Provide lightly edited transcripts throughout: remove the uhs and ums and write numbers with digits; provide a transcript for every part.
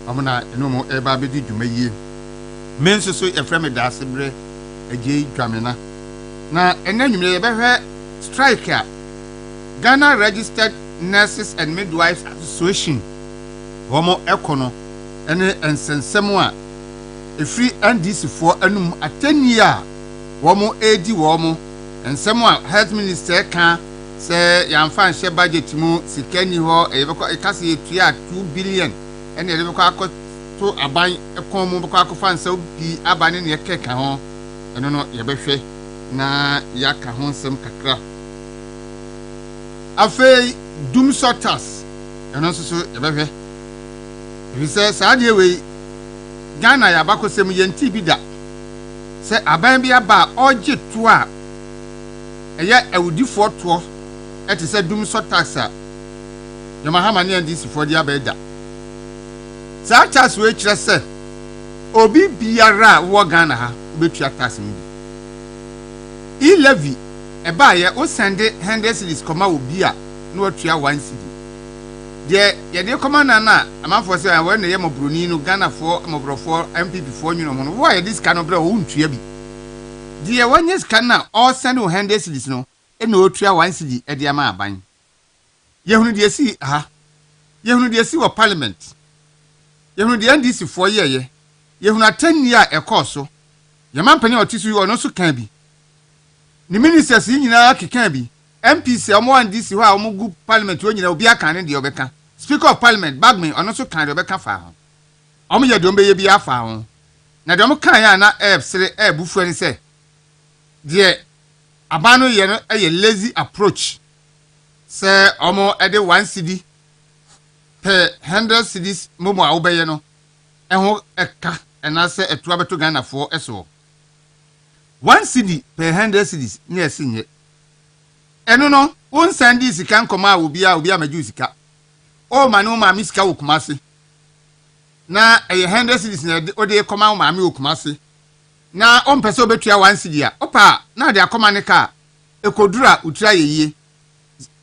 amuna eno mo eba bedi dwumayie men so efrem Dasebre Agyei Dwanena na enanwumre ye behwe strike a Ghana Registered Nurses and Midwives Association womo ekono ene ensensem a efri NDC for anum atani a womo edi womo ensem a health minister ka se yamfa nhye budget mu sikani ho eyebeko ekase yetua 2 billion ene eyebeko akoto aban ekon mu beko akofa nsa bi abane ne keka ho eno no yebehwe na yaka ho nsem kakra afei dum sorters eno so yebehwe bi se saade we Ghana ya bakosem yenti bi da se aban bi aba oje to a eye awudifo to ete se dum sorters a yamahama ne ndisi for dia beda sa tax we kire se obi biara wo Ghana ha betua tax mu bi levy eba ye o sende 100 cedis koma obi a na watua 1 cedi ye de koma na amafo se we na ye mobroni no Ghana for mobrofo MPP for nwino ho no wo ye dis kan bra wo ntua bi die wanye scan na o sende 100 cedis no e na otua 1 cedi e de ama aban yehunu de si ha yehunu de si wo parliament yehunu de NDC for ye yehunu atani a ekoso ye mampani otisu yo no so kan bi ni ministers nyina kekan bi MPC omo NDC ho a omo gu parliament wo nyina obi aka ne de obeka speaker of parliament bagman ono so kan de obeka fa ho omo ye de ombe ye bi afa ho na de omo kan ya na sere bufu ani se de abano ye no ye lazy approach se omo ede 1 cedi per 100 cedis momo a obeye no eho eka ena se etu abeto Ghana for eso 1 cedi per 100 cedis nye sinye eno no won sandi sika nkoma obi a maju sika o ma no ma mi sika okumase na 100 cedis na o de koma ma mi okumase na o mpese obetua 1 cedi a opa na de akoma ne ka ekodura utura yeye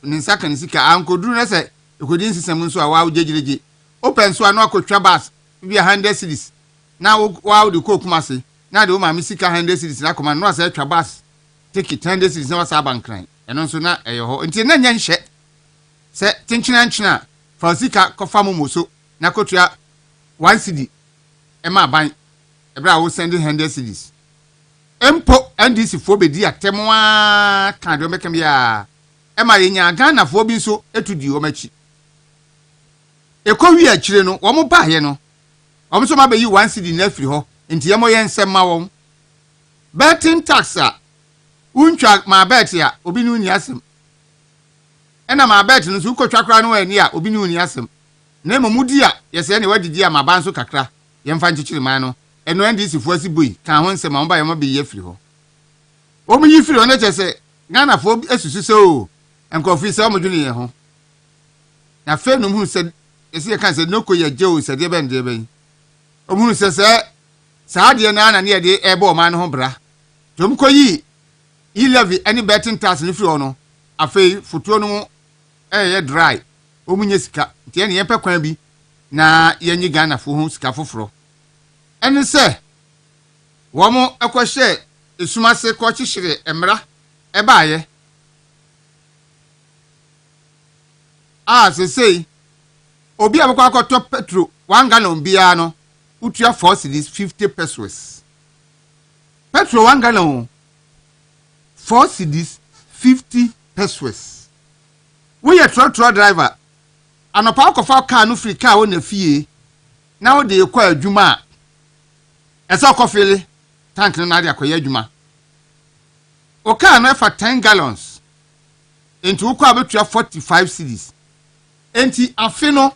ninsa kan sika ankoduru na se ekodin sisem nso a wa ojegirege open so anu akotwa bas bi 100 cedis na wa de kokumase na de o ma mi sika 100 cedis na koma no asa atwa bas take 100 cedis na wasa bankran eno nso na eyo nti na nya nhye se tinchina nchina fasika kofa momoso na kotua 1 cedi e ma ban ebra wo send 100 cedis empo NDC fo bedi atemwa kan do mekam ya e ma yenya Ghana fo bi so etudi o machi ekowi akire no wo mo baaye no wo so ma be yi 1 cedi na afiri ho nti yemo ye nsem ma wo betting tax a untwa ma bet ya obi ni uni asem ena ma bet no so ukotwa kra no ani a obi ni uni asem na emomudi a yese ne wadidi a ma ban so kakra ye mfa nchichiri man no eno NDC fo asiboi kan ho nsem ma ba ye ma be ye firi ho o mu yi firi ho na chese Ghana fo esusu se o enkofi se o mo dwuni ye ho na fe no hu se esi ye kan se no ko ye je o se de ben de ben o mu se saade na ne de ebe o man ho bra tom ko yi levy any betting tax ni firi ono afei futuo no ye dry o munye sika nti ene yempe kwan bi na yenyi Ghana fo ho sika foforo ene se wo mo ekohye esumase ko chichire emra ebaaye se obi abekwa akoto petro 1 gallon bia no utua 4 cedis 50 pesos petro 1 gallon 4 cedis 50 pesos. We a truck driver. Anopa kofa car no free car on na fie. Now they kwa adwuma. Esa kofele tank na de akoya adwuma. O car no for 10 gallons. Enti ukwa betua 45 cedis. Enti afe no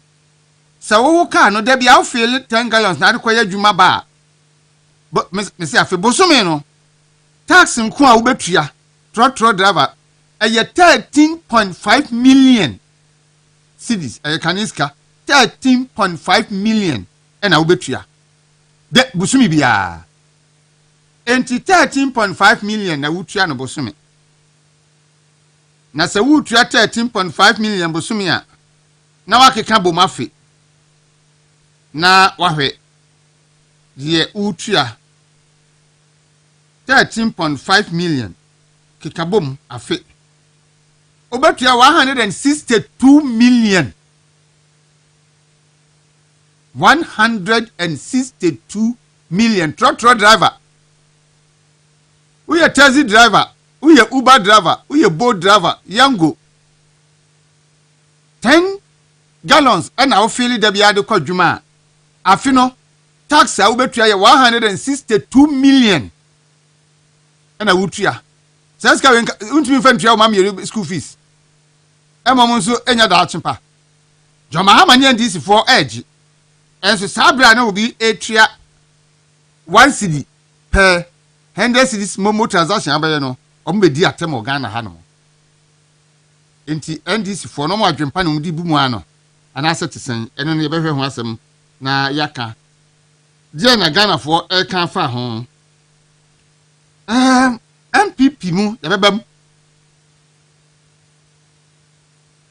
sa wo car no da bia ofele 10 gallons na de koya adwuma ba. Me say afe bosome no. Tax nko a wo betua truck driver a 13.5 million cedis a kaniska 13.5 million and a ubetua de busumi bia enti 13.5 million na wutua no busumi na se wutua 13.5 million busumi a na wakeka bomafe na wahwe ye utua 13.5 million kikabom afe obetua 162 million 162 million truck driver uye taxi driver uye Uber driver uye boat driver yango 10 gallons and our feel the biade kwa juma afino tax a ubetua ye 162 million and a wutua says ka untimi fantua ma me school fees emom nso enya da achimpa joma ha manye ndisi for edge enso sabra na obi etua 1 cedi per 100 cedis momo transaction abaye no ombedi atem Ghana ha no enti ndc for no mo adwempa no di bu mu ano ana setisen eno ne yebehwe ho asem na yaka die na Ghana for e kan fa ho MPP mu yebebam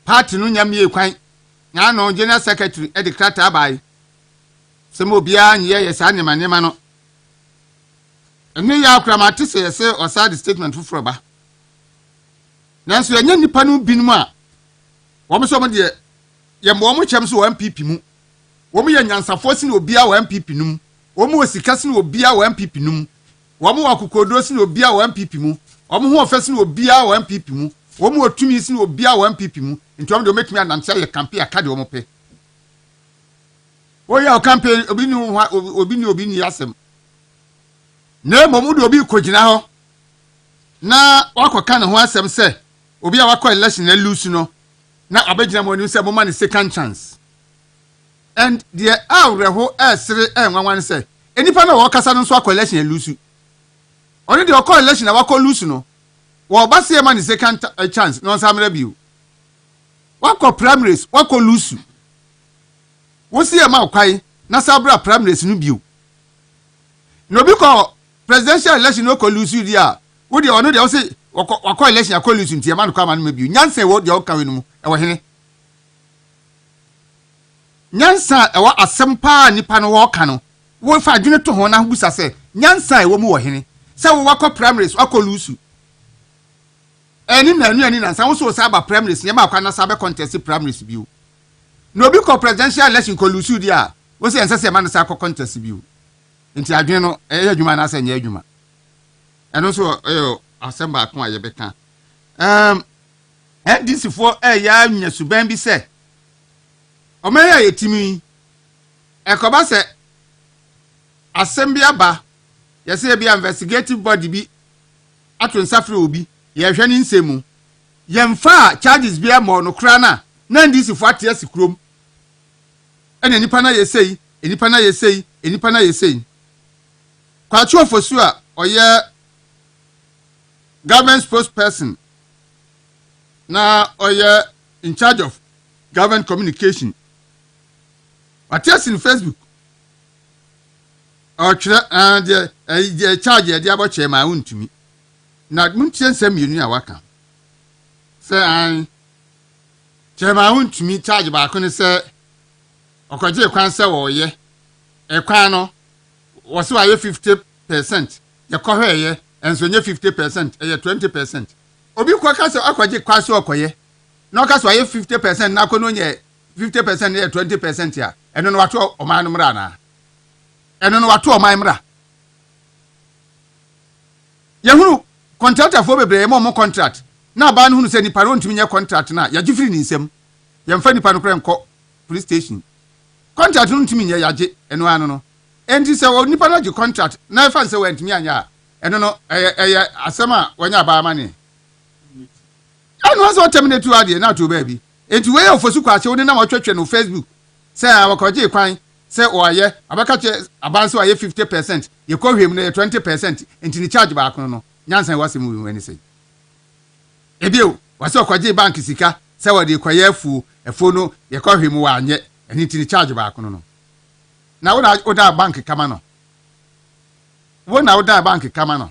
party no nyamie kwan na no general secretary e declare abai semo bia nye yesa nema no ene ya akramate se osade statement fufuro ba nanso enya nipa no binum a wo so mo de ye mo mo chem so wo MPP mu wo mo ye nyansafo si na obia wo MPP num wo mo osika si na obia wo MPP num wo mo akokodo si na obia wo MPP mu wo mo ho ofesi na obia wo MPP mu wo mo otumi si na obia wo MPP mu nti wo de metumi ananse ye campaign akade wo mo pe wo ya campaign obi ni asem na momudu obi kogina ho na wakoka ne ho asem se obi a wakọ election na lose no na abegina mo ni se mo ma ne second chance and the awreho esere enwanwan se enipa na wakasa no so akọ election na lose oni de wakọ election na wakọ lose no wo ba se ma ne second chance no samra biu wakọ primaries wakọ lose wo se ma kwai na sabra primaries no biu no bi ko presidential election no ko lose dia wo de ono de wo se wakọ election akọ lose ntia ma no kwa ma no biu nyansa wo de wo ka we no mu e wo hene nyansa e wo asempa nipa no wo ka no wo fa adwene to ho na busa se nyansa e wo mu wo hene se wo wakọ primaries wakọ lose eni na anu ani na nsa wo so saba primaries nyama akwa na sabe contest primaries biu no bi ko presidential election ko lose dia wo se ense se ma no sa akọ contest biu nti adwene no eya dwuma na asa nya adwuma eno so asemba akon ayebeka ndc for ya nya suban bi se o me ya yetimi ekoba se asembia ba yese bia investigative body bi atun safre obi ye hwe ni nsemu yemfa charges bia mo no kra na ndc for atia sikrom ene nipa na yesei enipa na yesei kwachi ofosu a oye government spokesperson na oye in charge of government communication what's in Facebook or the charge the about my own to me na muntie nsem yenu a waka say an chema own to me charge ba ko ne say okoje kwan say wo ye ekwan no wo se wa ye 50% ye ko hweye enso nye 50% ye 20% obi kwa ka se akwaje kwa se okoye na ka so ye 50% na ko no nye 50% ye 20% ya eno no wato o man mra na eno no wato o man mra ye hunu contractor fo bebre mo contract na ba no hunu se ni paro ntimi nye contract na ya gifiri ni nsem ye mfa ni paro kra nko police station contract ntimi nye yaje eno anu no enti se wo nipa no gi contract na fa se wa ntimi anya eno no asema wanya ba amane anu so terminate to ade na to baby enti we ofosu kwa che woni na matwetwe no Facebook say awakoje kwan say oye abaka che abanso aye 50% ye ko hwem na 20% enti ni charge ba kono no nyansan wasem wani say ebio wase okoje bank sika say wade kwaye efo no ye ko hwem wa anye enti ni charge ba kono no na woda bank kama no wona woda bank kama no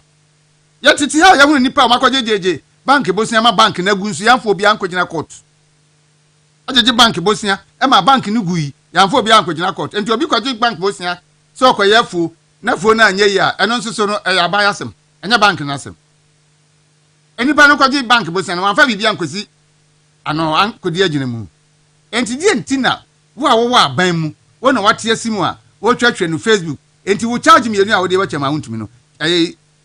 yetiti ha ya hunu nipa makoje jeje bank bosia ma bank na gunsu yamfo bia nkogina court ajeje bank bosia e ma bank ni gui yamfo bi ankogina court enti obi kwaji bank bosia so okoyefu na fo na anye ya eno nso so no ya ba yasem enya bank na asem eni ba no kwaji bank bosia no wanfa bibia nkosi ano ankodi agina mu enti die ntina wo a wo aban mu wo na wate asimu a wo twatwe no Facebook enti wo charge me enu a wo de ba chema huntumi no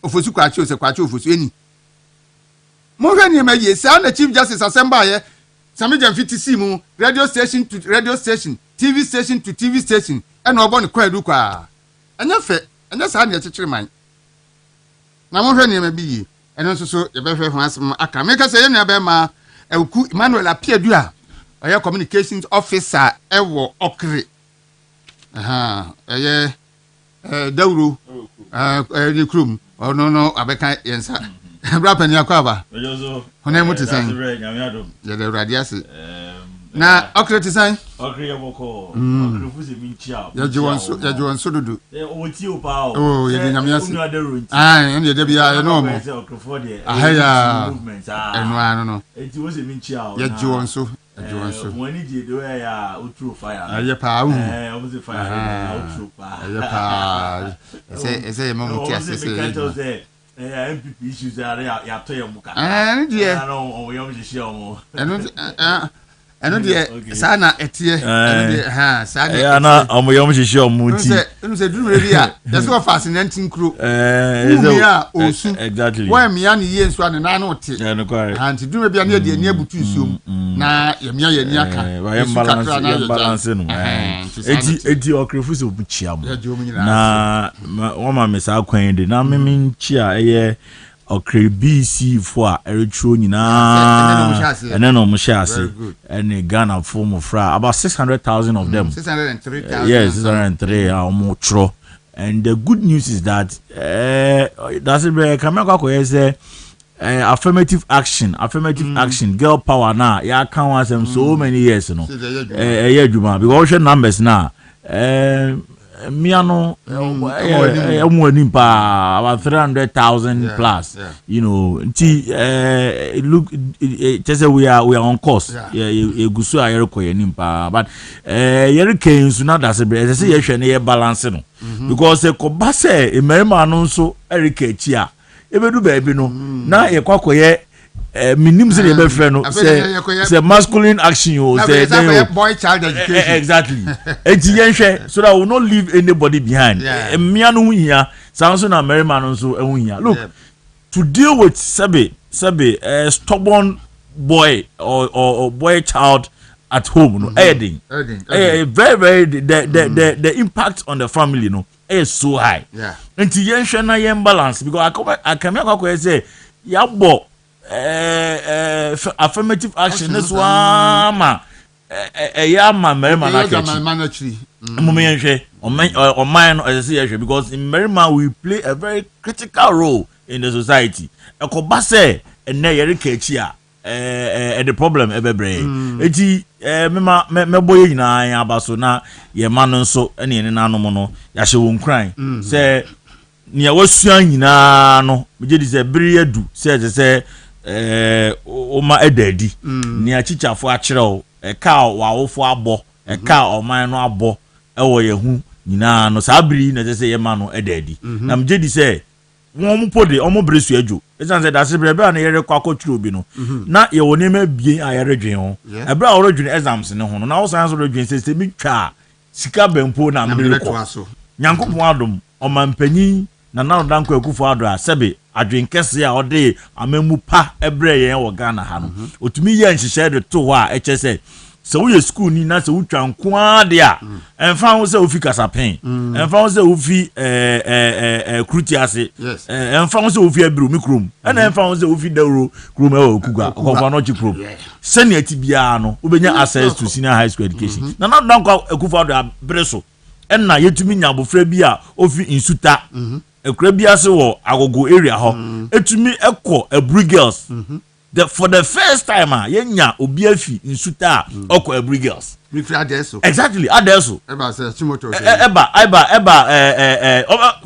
ofosu kwachi ose kwachi ofosu eni mo hwe ni maye sa na chief justice assemble aye sami jam fiti simu radio station to radio station TV station to TV station ena obo ne kwadu kwa anya fe anya sa na chechire man na mo hwe ni mabi eno nso so ye be hwe ho asem aka me ka se ye nua be ma ewku Emmanuel Apiedu a oye communications officer ewo okre eye Dauro ni krum no abeka yensa bra pani akwaba hone muti san ya de radiasi na okre ti san okre yeboko okre fuzi minchia ya jiwonso dudu o ti o pa o ye de nyamiasi ene de bia no mo okre fo de ahaya movement eno ano no enti wo se minchia ya jiwonso wani je do ya outro fire aye pa o o se fire outro pa aye pa ese mo muti asese MPP issues are ya to ya muka die no o yom je omo eno die sana etie eno die sana na omo yom je omo ti enu se duru bi a just go fascinating crew osu exactly why me an ye nso an na na ote no kware anti duru bi a na de ni abutu nsuom na yemia ye ni aka balance no edi okrefu se obuchia mo na woma me sa kwan de na me nchia eye okre BC fo a eretro nyina ene no mo shase ene Ghana form fra about 600,000 of them 603,000 yes 603 omo tro. And the good news is that Dasebre Kameko say affirmative action, girl power now. Yeah, can want them so many years, you know. Yeah, Juma because your numbers now. Miano, about 300,000 plus. You know, look, just we are on course. Yeah, you go so nimpa, but you can't so not Dasebre. I say you should balance, you know. Because kobase emerima no so erika chia ebedu baby no na ye kwakoye minim se be frɛ no say masculine action you say boy child education exactly enti yenhwɛ so that will not leave anybody behind emia no huhia sanso na emerima no so huhia look to deal with sabe stubborn boy or boy child at home, no, very, the impact on the family, you know, is so high. Yeah. And to yen balance because I can say, yabo, affirmative action. This one, yama, management. Or mine as I say, because in Merima we play a very critical role in the society. A kobase and ne yerikechia. The problem ebebre eti me boy nyina ya abaso na ye ma no nso ene ne nanom no ya hye won kran se nia wasua nyina no meje di se bere adu se o ma edadi nia chichafo a kire o ka wa wofo abo ka o man no abo ewo ye hu nyina no sa bere na se ye ma no edadi na meje di se won pode omo bresu adwo esan se Dasebre be na yere kwa kwaturo bi no na ye woni ma bie ayere dwen ho e bra woro dwen exams ne ho no na wo san so dwen se mi twa sika bempo na mbe ko nyankopon adom o mampanyi na na danko akufo ado a sebe adwen kese a ode amamu pa ebre ye wo Ghana ha no otumi ye nhihye de to ho a eche se so we school ni na se utwa nko ade a enfa ho se ofi kasapen enfa ho se ofi kruti ase enfa ho se ofi abru mikrom na enfa ho se ofi dawro krom e okuga okofo no chikrom senior ti bia no obenya access to senior high school education na na danko akufo ado abreso na yetumi nya abofra bi a ofi insuta ekura bi ase wo agogo area ho etumi ekọ Abri girls for the first time yenya obi afi nsuta okọ Abri girls exactly adeso eba say chimoto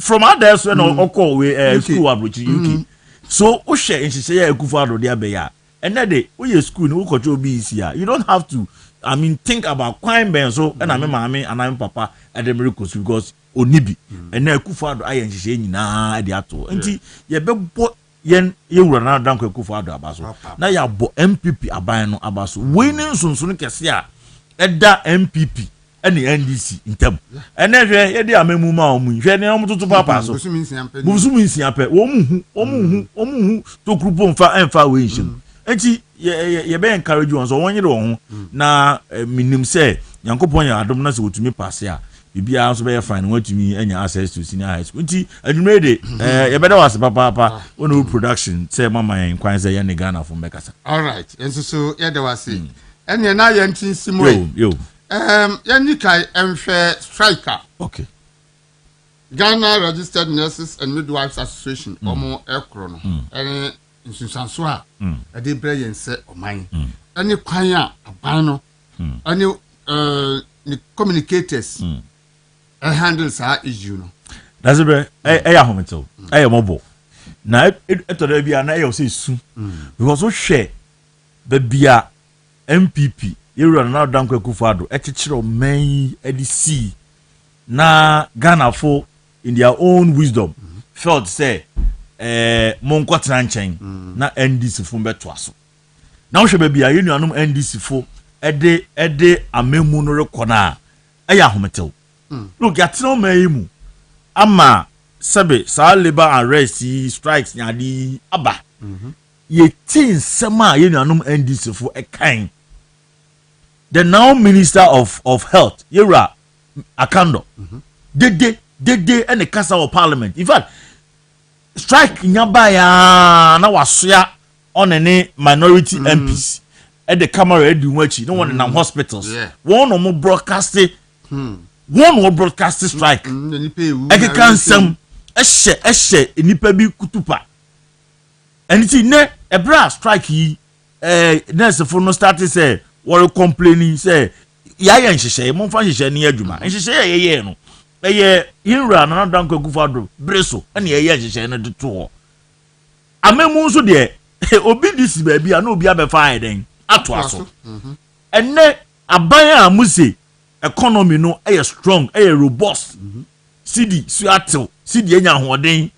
from adeso na okọ we school abrochi UK so o share nhihye ya ekufo ado de abeya and na dey we school ni wo kocho obi isi you don't have to I mean, think about crime ben so and I'm mommy and I'm papa at the miracles because onibi and now Kufado I and she na the ato. And ye be yen you run out down Kufado abaso. Now ya bo MPP abayano abaso. Winning soon kesia edda MPP and the NDC in term. And then ye de amemu ma omu. Hwe ne omu to papa so. Busu siampe. Omu to group on fa enfa we nshim. Enti ye be encourage you so won yire wo na minim say Yankopon ya adom na se wotumi pass ya bibia so be fine watumi anya access to senior high school enti adwumre de ye be da was papa ono production say mama yan kwan say ye ne Ghana from Bekasa. All right enso so ye da was enya na ye ntin simo yo ye ni kai enhwe striker. Okay. Ghana Registered Nurses and Midwives Association omo ekro no ene nsusanso a ade bre yen se oman ene kwan a aban no ene the communicators handles our issue no. Dasebre ya hometo mobo na etoda bia na say su because we share the bia MPP you run now down Kufado ekechiro man edc na Ghana for in their own wisdom felt say monko tranchen na NDC fo beto aso na wo hwe bia you nuanom NDC fo ede amemu no rekona eya hometel look at no mayimu ama sabe sa labor arrest strikes nyadi aba ye tin sema ye nuanom NDC fo ekan the now minister of health Yera Akando dede and the Casa of Parliament in fact strike nyaba ya na wasoya on any minority MPs at the camera do wachi no one in hospitals one or more broadcasting strike e can some ehye nipa bi kutupa anything ne e bra strike yi nurse for no start say what complaining say ya nhyehyɛ mo fa nhyehyɛ ne adwuma nhyehyɛ ye no eye hinra na dan Kufado breso ene ye nhyehyɛ no de to amemu nso de obi disi ba bia na obi abefa eden ato aso ene aban a muse economy no strong robust cd suatel cd enya hoden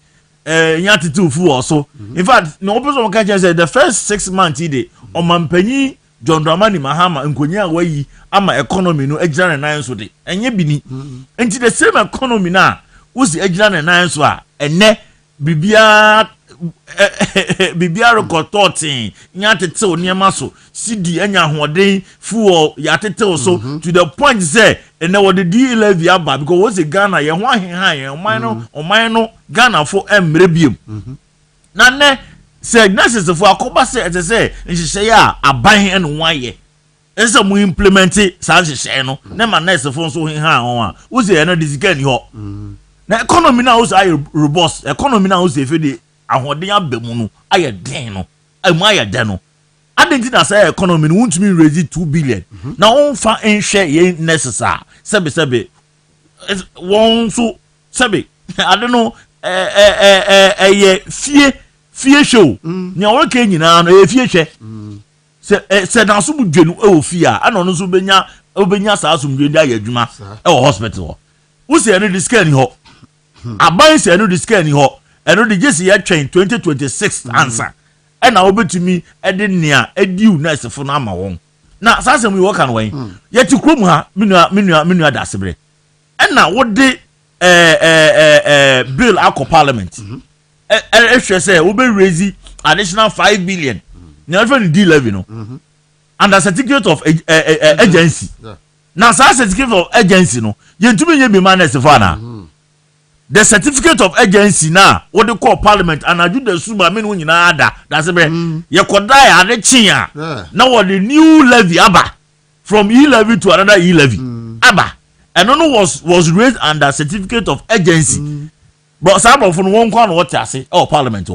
nya tete fu also in fact no person can say the first 6 months ide omampanyi John Dramani Mahama nkonya wayi ama economy no ejira na nan so de enye bini enti the same economy na uzi ejira na nan so a ene bibia rekototin nya tete oniema so cd enya hoden fuo ya tete so to the point say ene wo de D11 aba because wo se Ghana ye ho ahenhan ye oman no Ghana fo emre biem na ne say nurses for akoba say it say nhyehyɛ ya aban en waye ese mu implement sa nhyehyɛ no na ma nurse for so henhan ho a wo se ene disika ni ho na economy na wo say robust economy na wo say fede ahoden abemu no aye den no amu aye den no adenti na say economy no want me raise 2 billion na on fa enhwɛ ye nurses a sebe won so sebe I don't know fie show nya wo ka nyina no fie hwe se na so budwenu e fie a ana no so obenya sa asomdwe da ya adwuma e hospital wo se no discan ni ho aban se no discan ni ho e no de jesi ya twen 2026 answer e na obetumi e de nea ediu nurse fo na ama won na sasem wo ka no wen ye ti krom ha menu Dasebre e na wo de bill akọ parliament say we be raise additional 5 billion. Now even D11 no. And the certificate of agency. Now certificate of agency no. You to me be manage for na. The certificate of agency now what they call parliament and I do the suba mean when you na ada. That's it. You could die at the chia. Now what the new levy aba from E levy to another E levy. Aba. And no was raised under certificate of agency. But some of them won't come what I say. Oh, parliament.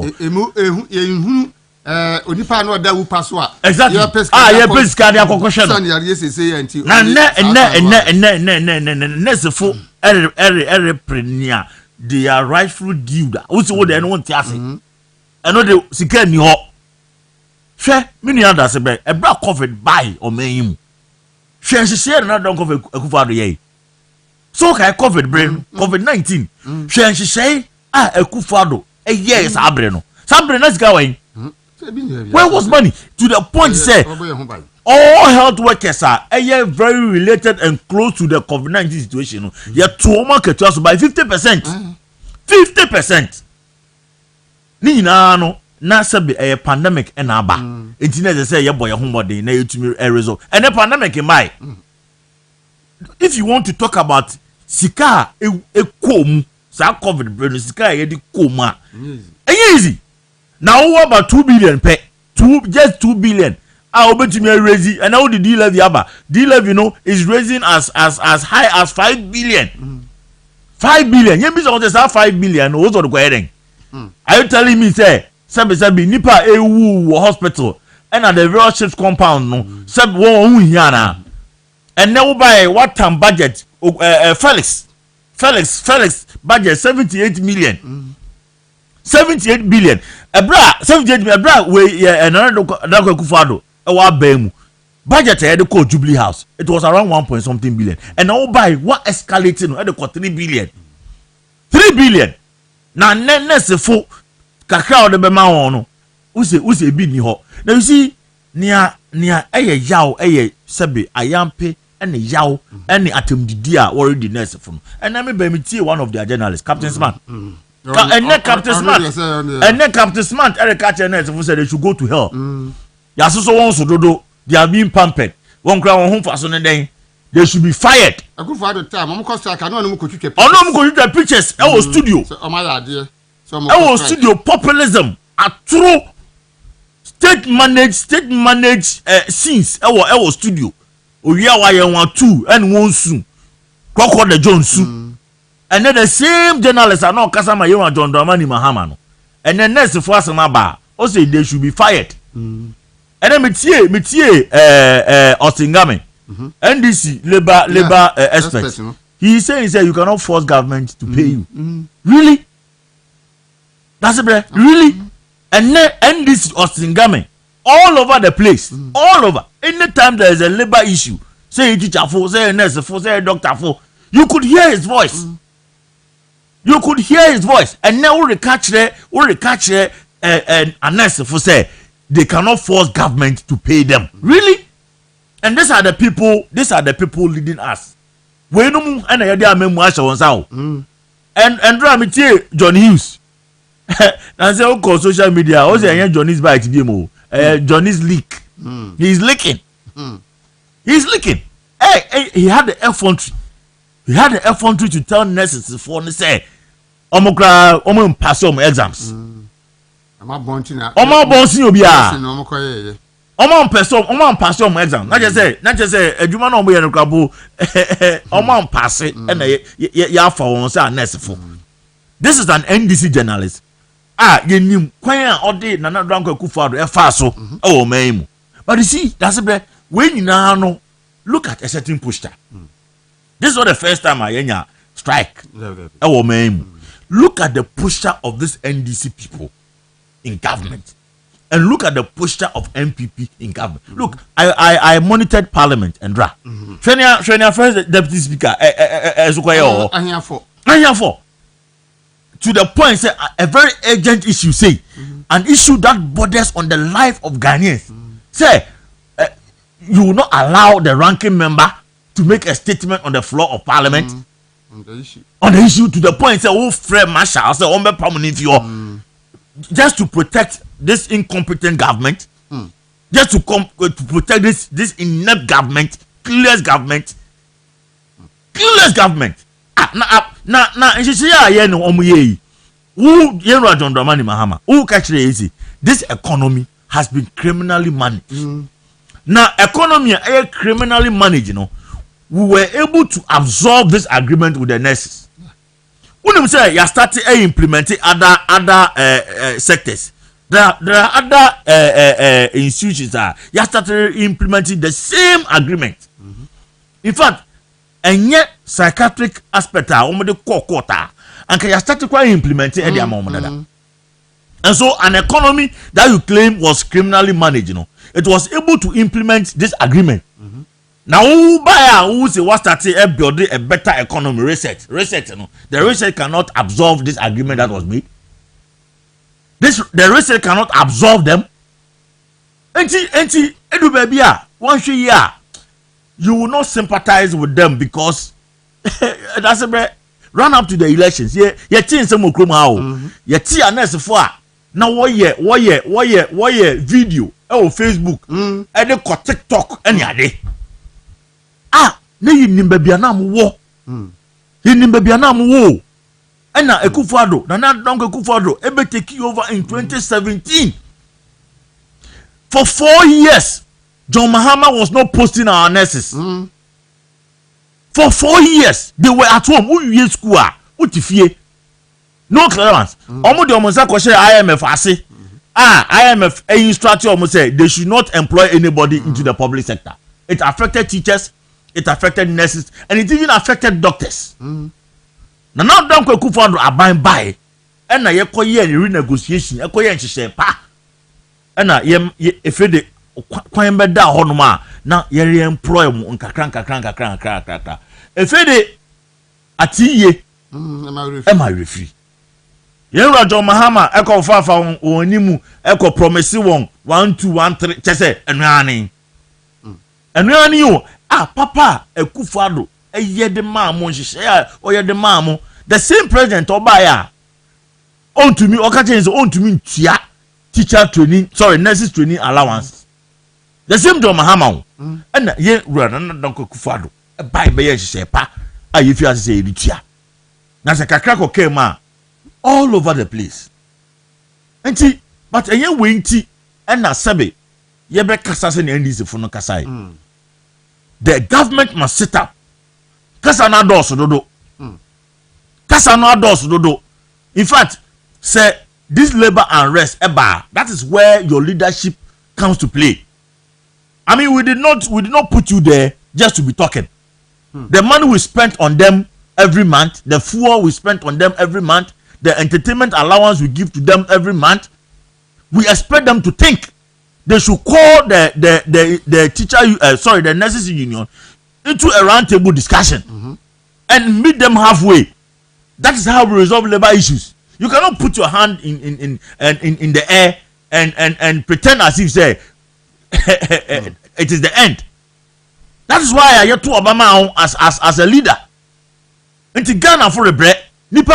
Onipa no da wu paso a exactly ya pesca dia kokoshe no na sefo premier they are rightful due da wo se wo de no won ti ase eno de sika ni ho hwe me nua Dasebre e bra covid buy o manyimu she share na don cover Akufo-Addo ye so kai covid brain covid-19 she share Akufo-Addo yes abre no sabre na sika wen where was money to the point say all health workers are very related and close to the COVID-19 situation. You're too much by 50%. 50%. Ni no na sabi a pandemic and aba. Internet say your boy home body na you to a result. And the pandemic in my. If you want to talk about sika e kom sa COVID brain sika e di koma. Easy. Now what about 2 billion pay? Just 2 billion. I bet you me raising and now the D-levy D-levy is raising as high as 5 billion. 5 billion. You mean say 5 billion what the question? Are you telling me say sabi nipa ewu hospital and at the various ships compound no sabi won here na and now buy what time budget Felix budget 78 million. 78 billion. Ebra 78 billion. Ebra we another Akufo-Addo budget at the Jubilee House. It was around 1 point something billion. And now by what escalating at the 3 billion. 3 billion. Now next full kakao de bema ono. Use bi ni ho. Now you see nia yaw sebe ayampe and yaw and atemdidia already next full. And I me tie one of their journalists, Captain Smart. And then Captain Smart Eric Catcher next said they should go to hell. Yasoso won dodo, they are being pampered. One cry on home for so then they should be fired. I go for the time. I'm cost I no go to pictures. No go to pictures. Our studio. So my idea. So our studio populism a true state managed scenes. Our studio. Oya wa yen 2 and 1 soon. Kwakwa the Jones. And then the same journalists are not Kasama Yewa John Dramani Mahama. And then next for Asamaba, also they should be fired. And then Metier Osingame, NDC labor expert. He said you cannot force government to pay you. Really? Dasebre, really? And then NDC Osingame all over the place, all over. Anytime there is a labor issue, say a teacher for, say a nurse for, say a doctor for, you could hear his voice. You could hear his voice, and now we catch and a nurse for say they cannot force government to pay them. Really? And these are the people leading us. We no and I dey memu asha won sao. And drama John Hughes. Na say on social media, o say Johnny's bite bi mo. Johnny's leak. He's leaking. He's leaking. Hey, he had the effrontery. He had the effrontery to tell nurses for say omo pass some exams. Omo bonti obi a. Omo pass some exam. Na just say adwuma na omo ye no krabo. Omo pass and ya fa won say nurse for. This is an NDC journalist. Yenim kwan a ode Nana Akufo-Addo e fa so o man mu. But you see, that's when you know look at a certain posture. This is not the first time I strike. Look at the posture of this NDC people in government. And look at the posture of MPP in government. Look, I monitored Parliament and Dra. Shania first deputy speaker, to the point, say a very urgent issue, say an issue that borders on the life of Ghanaians. Say you will not allow the ranking member to make a statement on the floor of Parliament on the issue to the point, say, oh, Fred Marshall, say, oh, permanent just to protect this incompetent government, just to protect this inept government, clueless government. Now, she say, yeah, no, who John Dramani Mahama, who catch the easy. This economy has been criminally managed. Now, economy is criminally managed, we were able to absorb this agreement with the nurses. When we say you started implementing other sectors, there are other institutions that you started implementing the same agreement. In fact, and yet psychiatric aspect are only the core quarter, and you started implementing any amount. And so, an economy that you claim was criminally managed, it was able to implement this agreement Now who buy who say what started a building a better economy reset no. The reset cannot absorb this agreement that was made. The reset cannot absorb them. Enti edu baby one year you will not sympathize with them because that's a run up to the elections. Yeah, change some kroma yeah, TNS for now what year video Facebook and they got TikTok any day. Ne yinim bebia na mo yinim bebia na mo na Akufo-Addo na Donk Akufo-Addo ebe take over in 2017. For 4 years John Mahama was not posting our nurses. For 4 years they were at home. Who you school utifie no clearance. Omo de omo say ko share IMF ase. IMF instructor omo say they should not employ anybody into the public sector. It affected teachers, it affected nurses, and it even affected doctors. Now Donk Akufo-Addo abide by, and na ye koye renegotiation, e koye nhihye pa. And na ye efede kwan beda ho no ma na ye re-employ mu nkakra. Efede atiye ma refree. Ye John Mahama e ko fafa wonimu e ko promise won 1 2 1 3 chese enuane. Enuane yo papa Akufo-Addo eye de maamo nhihye oye de maamo the same president obaya on to me okachen on to me ntua teacher training nurses training allowance the same John Mahama and ye run na Donk Akufo-Addo buy be nhihye pa you feel say editua na se kakra ko kema all over the place enti but eye we nti na sebe ye be kasa se na ndisi fo no kasa the government must sit up. Kasa na dosu dodo. Kasa na dosu dodo. In fact, say this labor unrest that is where your leadership comes to play. I mean, we did not put you there just to be talking. The money we spent on them every month, the fuel we spent on them every month, the entertainment allowance we give to them every month, we expect them to think. They should call the teacher the nurses union into a round table discussion and meet them halfway. That is how we resolve labor issues. You cannot put your hand in the air and pretend as if say it is the end. That is why I get to Obama as a leader. Into Ghana for a break. People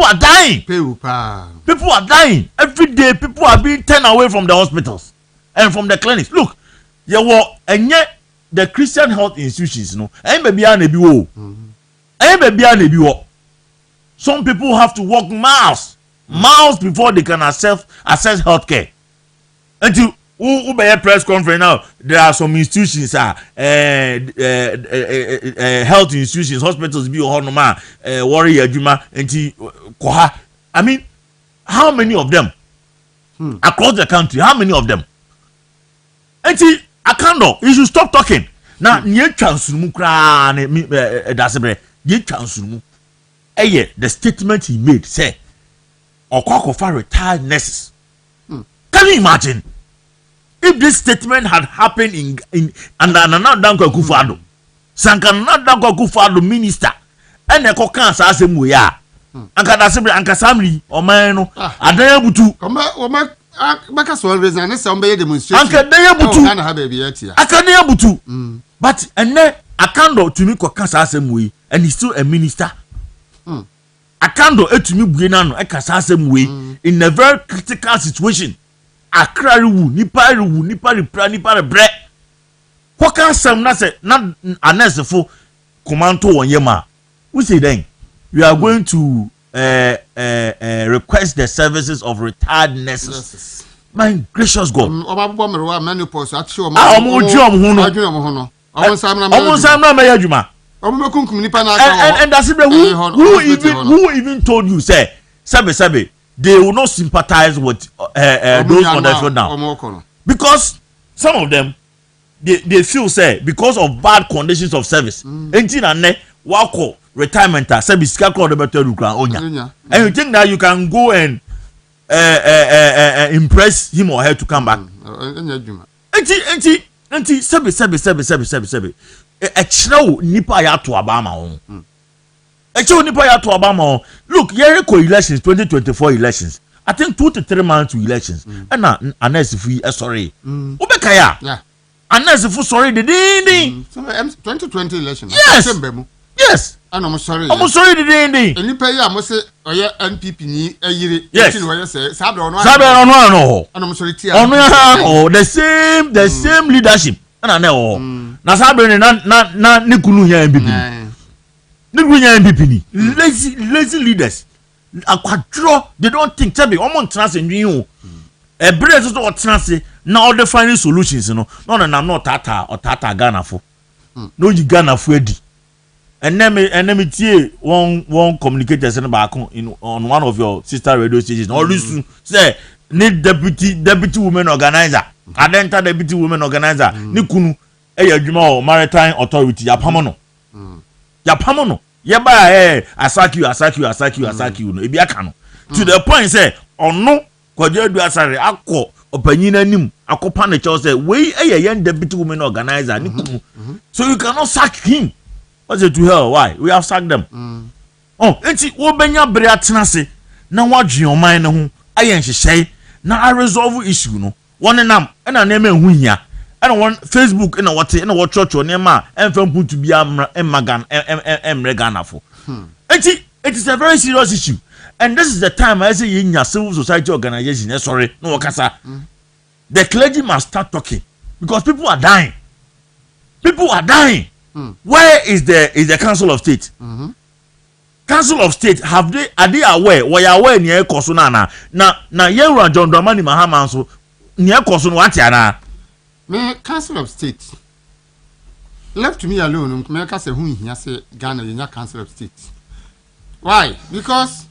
are dying. People are dying. Every day people are being turned away from the hospitals and from the clinics. Look, and yet the Christian health institutions, some people have to walk miles before they can access health care. Until who by a press conference now, there are some institutions, health institutions, hospitals, warrior juma, I mean, how many of them across the country? How many of them? You should stop talking. Now, Dasebre, the statement he made say, Okwakofa retired nurses. Can you imagine? If this statement had happened in Nana Donk Akufo-Addo, Sankana Donk Akufo-Addo minister, and the Kokan Sasem we are. Anka Dasebre anka Samri Omano Adaya Butu. Baka so always na se ombe demonstration. Anka Adaya Butu. Ghana ha baby etia. Akadaya Butu. But ene Akando tumi Kokan Sasem we and he's still a minister. Akando etumi buena no ekasa Sasem we in a very critical situation. Akra wu nipa repra bre. Kokan Sam na se na anesefo commando won yema. We say then we are going to request the services of retired nurses. My gracious God. And that's who even told you say Sabe they will not sympathize with those on the field now, because some of them they feel say because of bad conditions of service wako retirement and you think that you can go and impress him or her to come back. Nti sebe e chrew nipa ya to aba ma won e chrew nipa ya to aba ma won look here ko elections 2024 elections I think 2 to 3 months to elections and anas fu sorry obeka ya anas fu sorry the ding 2020 elections yes and I'm sorry the ding nipa ya mo se oye NPP ni ayire yes we say sabe ono no and I'm sorry tia ono the same leadership na sabe na nikunu nya MPP nikunu nya MPP ni lazy leaders akwadro they don't think tabi omo ntranse nwin o ebre so o transe na all the final solutions no na tata Ghana fo no yi Ghana fo edi enemy tie one communicators no back on one of your sister radio stations always say need deputy women organizer adenta deputy women organizer ni kunu adwuma o maritime authority yapamo no yeba asaki you no ebi aka no to the point say ono kwajedu asare akọ opanyin anim akopa ne chaw say we yen deputy women organizer ni kunu so you cannot sack him. What's it to hell? Why? We have sacked them. Oh, enti wo benya bre atenase na wadwe oman ne ho ayen hyehyey na I resolve issue no. One nam na na hu hia. And one Facebook na wote na wo church ne ma emfam put to be emagan emregana for. Enti it is a very serious issue. And this is the time I say yin civil society organization sorry no wakasa. The clergy must start talking because people are dying. Where is the Council of State? Council of State are they aware? Why aware near Kosuna na Yera John Dramani Mahama so near Kosun Watiana? Me Council of State left me alone. Me can say who here say Ghana in Council of State. Why? Because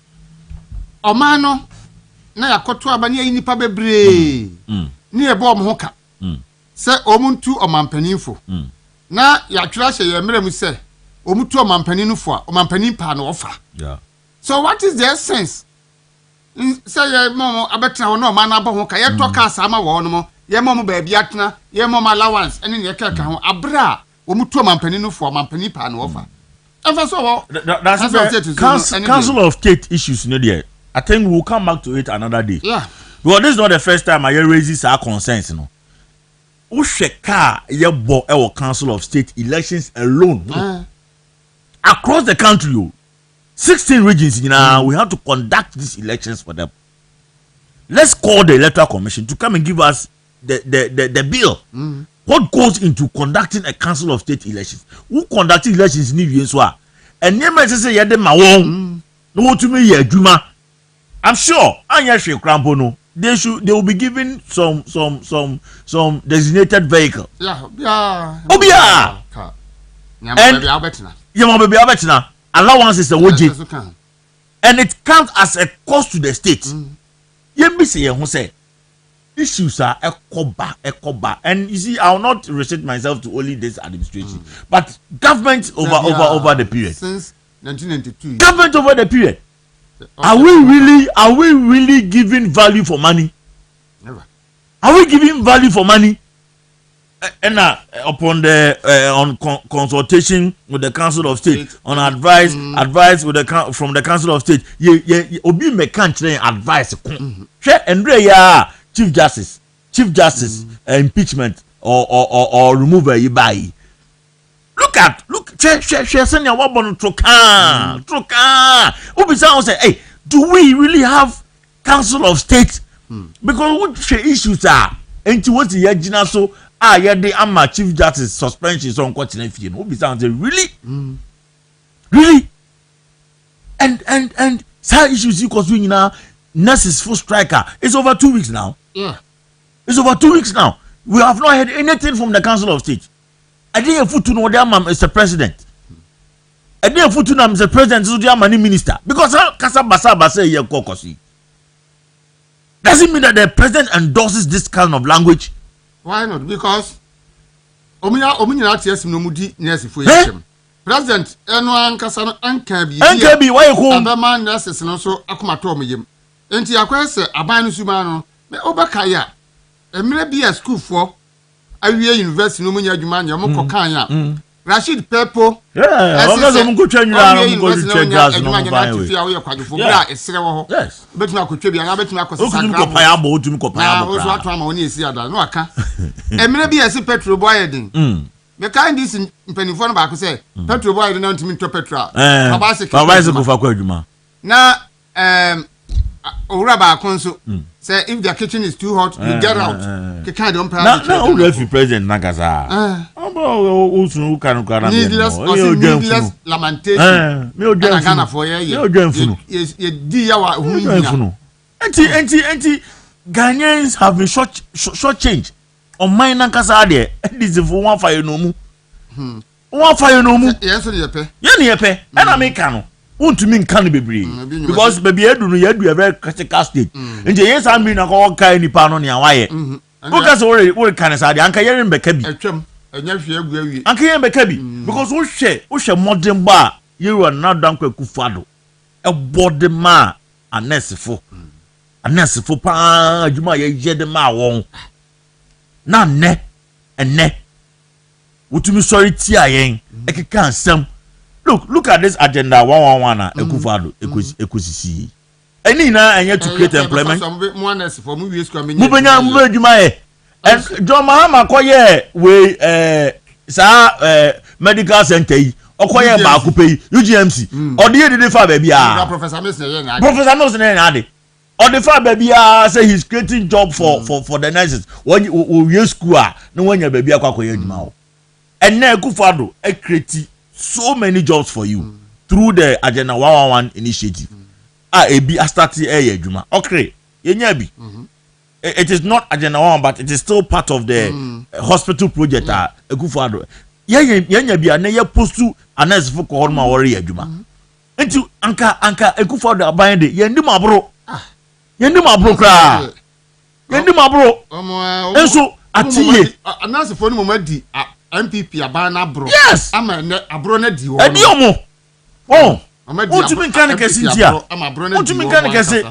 Omano na yakoto abani nipa bebre ni ebo omhoka se omuntu omampanimfo na ya twira hye ye mmerem se omutu omampani no fo a omampani pa na ofa so what is the essence say ye mom abetra wo na o ma na abo ho ka ye to ka asama wo no mo ye mom ba bia tena ye mom allowance ene ne keka ho abra omutu omampani no fo omampani pa na ofa efa so that's Council of State issues no there. I think we'll come back to it another day. Yeah. Because this is not the first time I hear raises our concerns, no. Usheka yebo our Council of State elections alone. Across the country, 16 regions, we have to conduct these elections for them. Let's call the Electoral Commission to come and give us the bill. What goes into conducting a Council of State elections? Who conducts elections in Nigeria? And never say yede mawon. No to me ye juma. I'm sure they will be given some designated vehicle. Yeah. Obia. And allowance is the wage. And it counts as a cost to the state. Say issues are ekoba. And you see, I will not restrict myself to only this administration, but government over the period. Since 1992. Government over the period. Are we really giving value for money? Never. Are we giving value for money? And upon the on consultation with the Council of State, on advice with from the Council of State, obi me country advice. And Chief Justice impeachment or removal you buy. Look, senior wabon trokan. Ubisa say, hey, do we really have Council of State? Because what issues are, and to what the yajina so the ama Chief Justice suspension on continent. Ubisa say, really? And some issues because we now nurses full striker. It's over 2 weeks now. Yeah. It's over 2 weeks now. We have not heard anything from the Council of State. I didn't put to know their mom is the president. I didn't put to know the president is their money minister. Because Kasa Basa say ye kokosi. Does it mean that the president endorses this kind of language? Why not? Because Ominya TS no mudi nesi for yesem. President eno ankasa no ankabi why you come? Abaman nurses no so akoma to omyem. Enti akwese aban no suma no me obaka ya. Emre bi a school for awie university no munya adwuma nya mo kokan ya Rashid Pepo ogazo mu kotwa nyira no mu kotwa gas no mu ban we awo yakwadofo bra esere wo ho betumi akotwa bia na betumi akosa sakra ko pa ya bo otumi ko pa ya bo so ato ama woni esi ada no aka emire bi esi petrol boy edin me kind this mpanifo no ba ko say petrol boy edin na ntumi to petrol baba se ko fa kwa adwuma na owura ba konso say if the kitchen is too hot you get out ke kind of na referee president nagaza osun kanu kana needless lamentation me o dwan Ghana for ye di ya wa hu enti Ghanaians have been short change on mine nagaza there this for one fire no mu one fire no mu yes so ye pe e na me kanu untumi nka no bebre because baby edu no yedu a very critical state nje yes am na ko kai nipa no ne awaye uka so we kan sa de anka yere mbeka bi atwam anya hwe agu awie anka yere mbeka bi because wo hwe modern ba yeru na dan kwaku fado e body ma anesifo pa adwuma ye de ma won na enne utumi sorry ti ayen ekeka ansam. Look at this agenda 111 ekufado ekosisi. Any na anya to create employment. Mu benya mu adwuma ye. And John Mahama koye we medical center yi. Okoye ba akupe UGMC. Odi ye dey fa ba bia. Professor Mills na ade. Odi fa ba bia say he's creating job for the nurses. When we school na wanya ba bia kwakoye adwuma ho. And na ekufado e create so many jobs for you through the Agenda 111 initiative. Ebi started adwuma. Okay, yenya bi. It is not Agenda 111 but it is still part of the hospital project Ekufado. Yenya bi na ye postu anas for ko ma worry adwuma. Enti anka Ekufado aban de yendi mabro. Yendi mabro kra. Yendi mabro. Enso atiye anas for no madi MPP abana bro. Yes. Ama abro na di wo. Edi omo. Utumi nkan kesi dia. Utumi nkan kesi.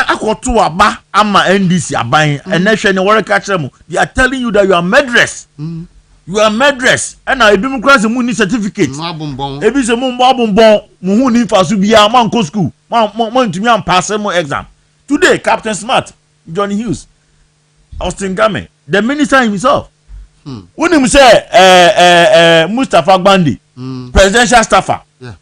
Akoto aba ama NDC aban ene hwe ne wore ka kire mu. They are telling you that you are murderers. You are murderers. And I ebi class mu ni certificate. Ebi se mu bombon mu hu ni faso bia man ko school. Man ntumi am pass mu exam. Today Captain Smart, Johnny Hughes, Austin Game, the minister himself. When him say Mustafa Gbandi, presidential staffer. Yeah.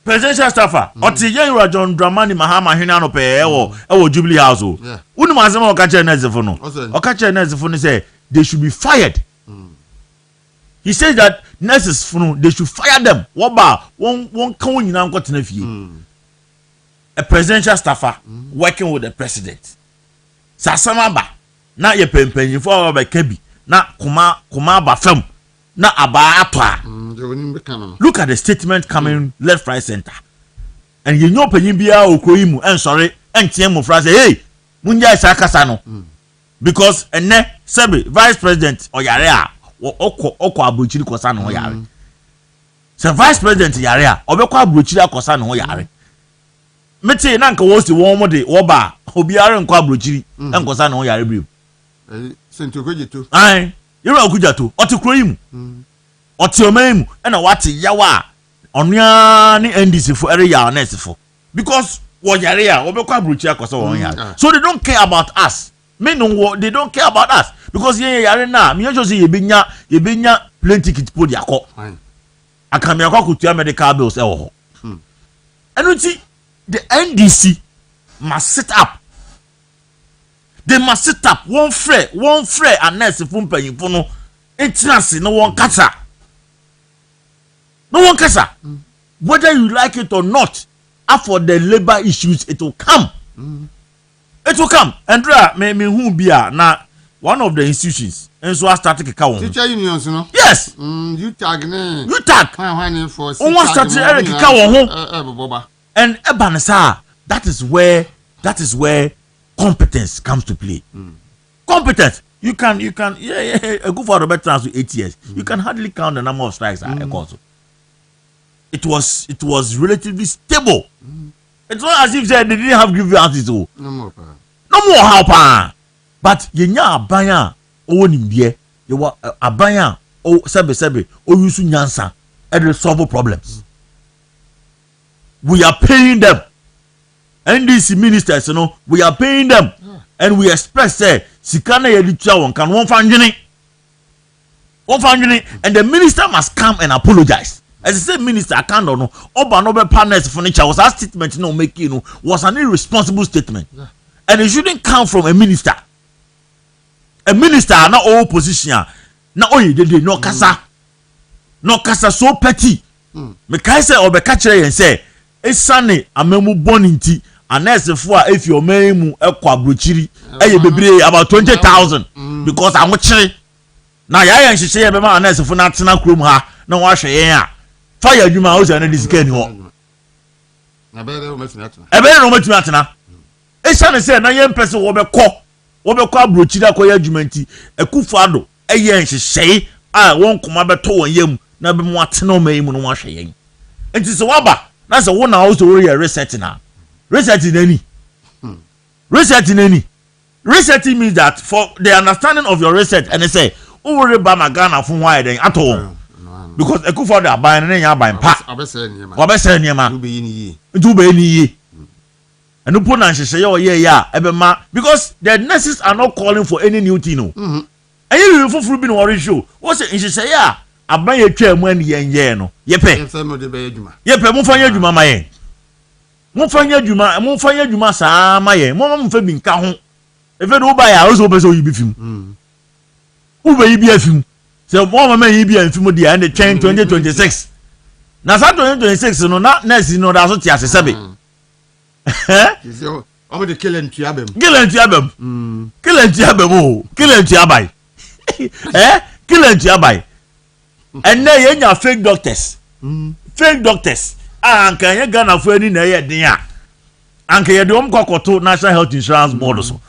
Presidential staffer. Oti yen John Dramani Mahama hina no pe ewo Jubilee House o. When him asema o ka che nezefo no. O ka che nezefo no say they should be fired. He says that nurses funu they should fire them. What ba won kan nyina nkotena fie. A presidential staffer working with the president. Sasama ba na ye pempenyin for ba kabi. Na kuma ba fam na aba apa. Look at the statement coming left right center. And you know panyin bia okroyi mu en sorry en tie mu fra say hey munja isa kasa no. Because enne sebe vice president oyare a okọ abrochiri kosa no oyare. So vice president yare a obekọ abrochiri akosa no oyare. Mete na nka wo si won mo de wo ba obiare nkọ abrochiri en kosa no oyare brim. Sento kojeto. Yero akujato. Oti kroyi mu. Oti oman mu. Na wati yawa onua ni NDC for area ya nurse for. Because wo yare ya obekwa abrochi akoso won yare. So they don't care about us. Me no they don't care about us because ye yare na me just say ye benya plane ticket po di akọ. Akame akọ kutua medical bills e wo ho. Enuti the NDC must sit up. They must sit up one fre and nurse fun panyimfo no entinase no one kasa. No one kasa. Whether you like it or not, after the labor issues it will come. It will come. Andrea me hu bia na one of the institutions and so I started to count. Teacher unions no? Yes. You tag ne. You tag. How for one started Eric count. And ebanesa that is where competence comes to play. Competence. You can go for the better than 8 years. You can hardly count the number of strikes at also. It was relatively stable. It's not as if they didn't have grievances. No more help. But yenya abaya o nimdie ye wa aban o sebe o use nyansa and solve problems. We are paying them. NDC ministers, we are paying them. And we expect say sikana yeditua won kan won fanjene. And the minister must come and apologize. As I said, minister, I can't know. Oba no be partners furniture was that statement no making was an irresponsible statement. Yeah. And it shouldn't come from a minister. A minister, not all position. Now, no kasa. No kasa so petty. Me kai say or be catch and say, it's sunny, a memu boninti, and as if your memu ekwa bruchiri, about 20,000 because I'm watching. Now, I should say, I'm not for not krum ha, no wash a fire you mouse and this can you. I better not matter. It's sunny say, no young person will be called bruchida koya jumenti, a kufado, a yen she say, I won't come up to yem. Na be mo ateno mai mu no ahwe yen enti se waba na se wo na wo so we reset na reset reset means that for the understanding of your reset and they say o worry ba magana fun why then ato because ekufo da ban na nya ban pa obese niema du be ni yi enu po na nhyehyɛ ye oye ya ebe ma because the nurses are not calling for any new thing no ayi fufuru bi no worry show wo se nhyehyɛ ya aban ye twa mu ani yenye no yepe mo fanya adwuma ma yen mo fanya adwuma saa ma yen mo fa bi nka ho efe do ba ya o so be so yibi fim u be yibi afim se mo mama yibi afim de and 2026 na sa 2026 no na next no da so ti ase sebe o mo de kelentu abem abai kelentu abai and now you have fake doctors. And can you gonna for any na dia? And can you do kokoto National Health Insurance Board so?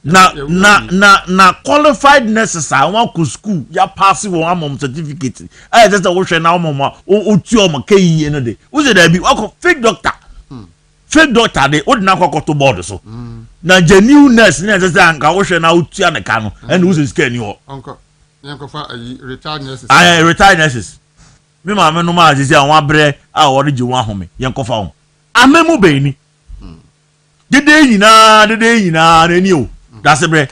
Na qualified nurses I want to school ya pass one mom certificate. I just wish now mama o tuo mo kai no de. Wo say there be fake doctor. Fake doctor de o na kokoto board so. Na genuine nurse na just anka wo hwe na o tua ne ka no and wo say scan you. Retired nurses. Me ma me no ma azisi an wa bre a wo de ji wa home yenkofa ho. Amemu be ni. Dede nyina na ni o. Dasebre.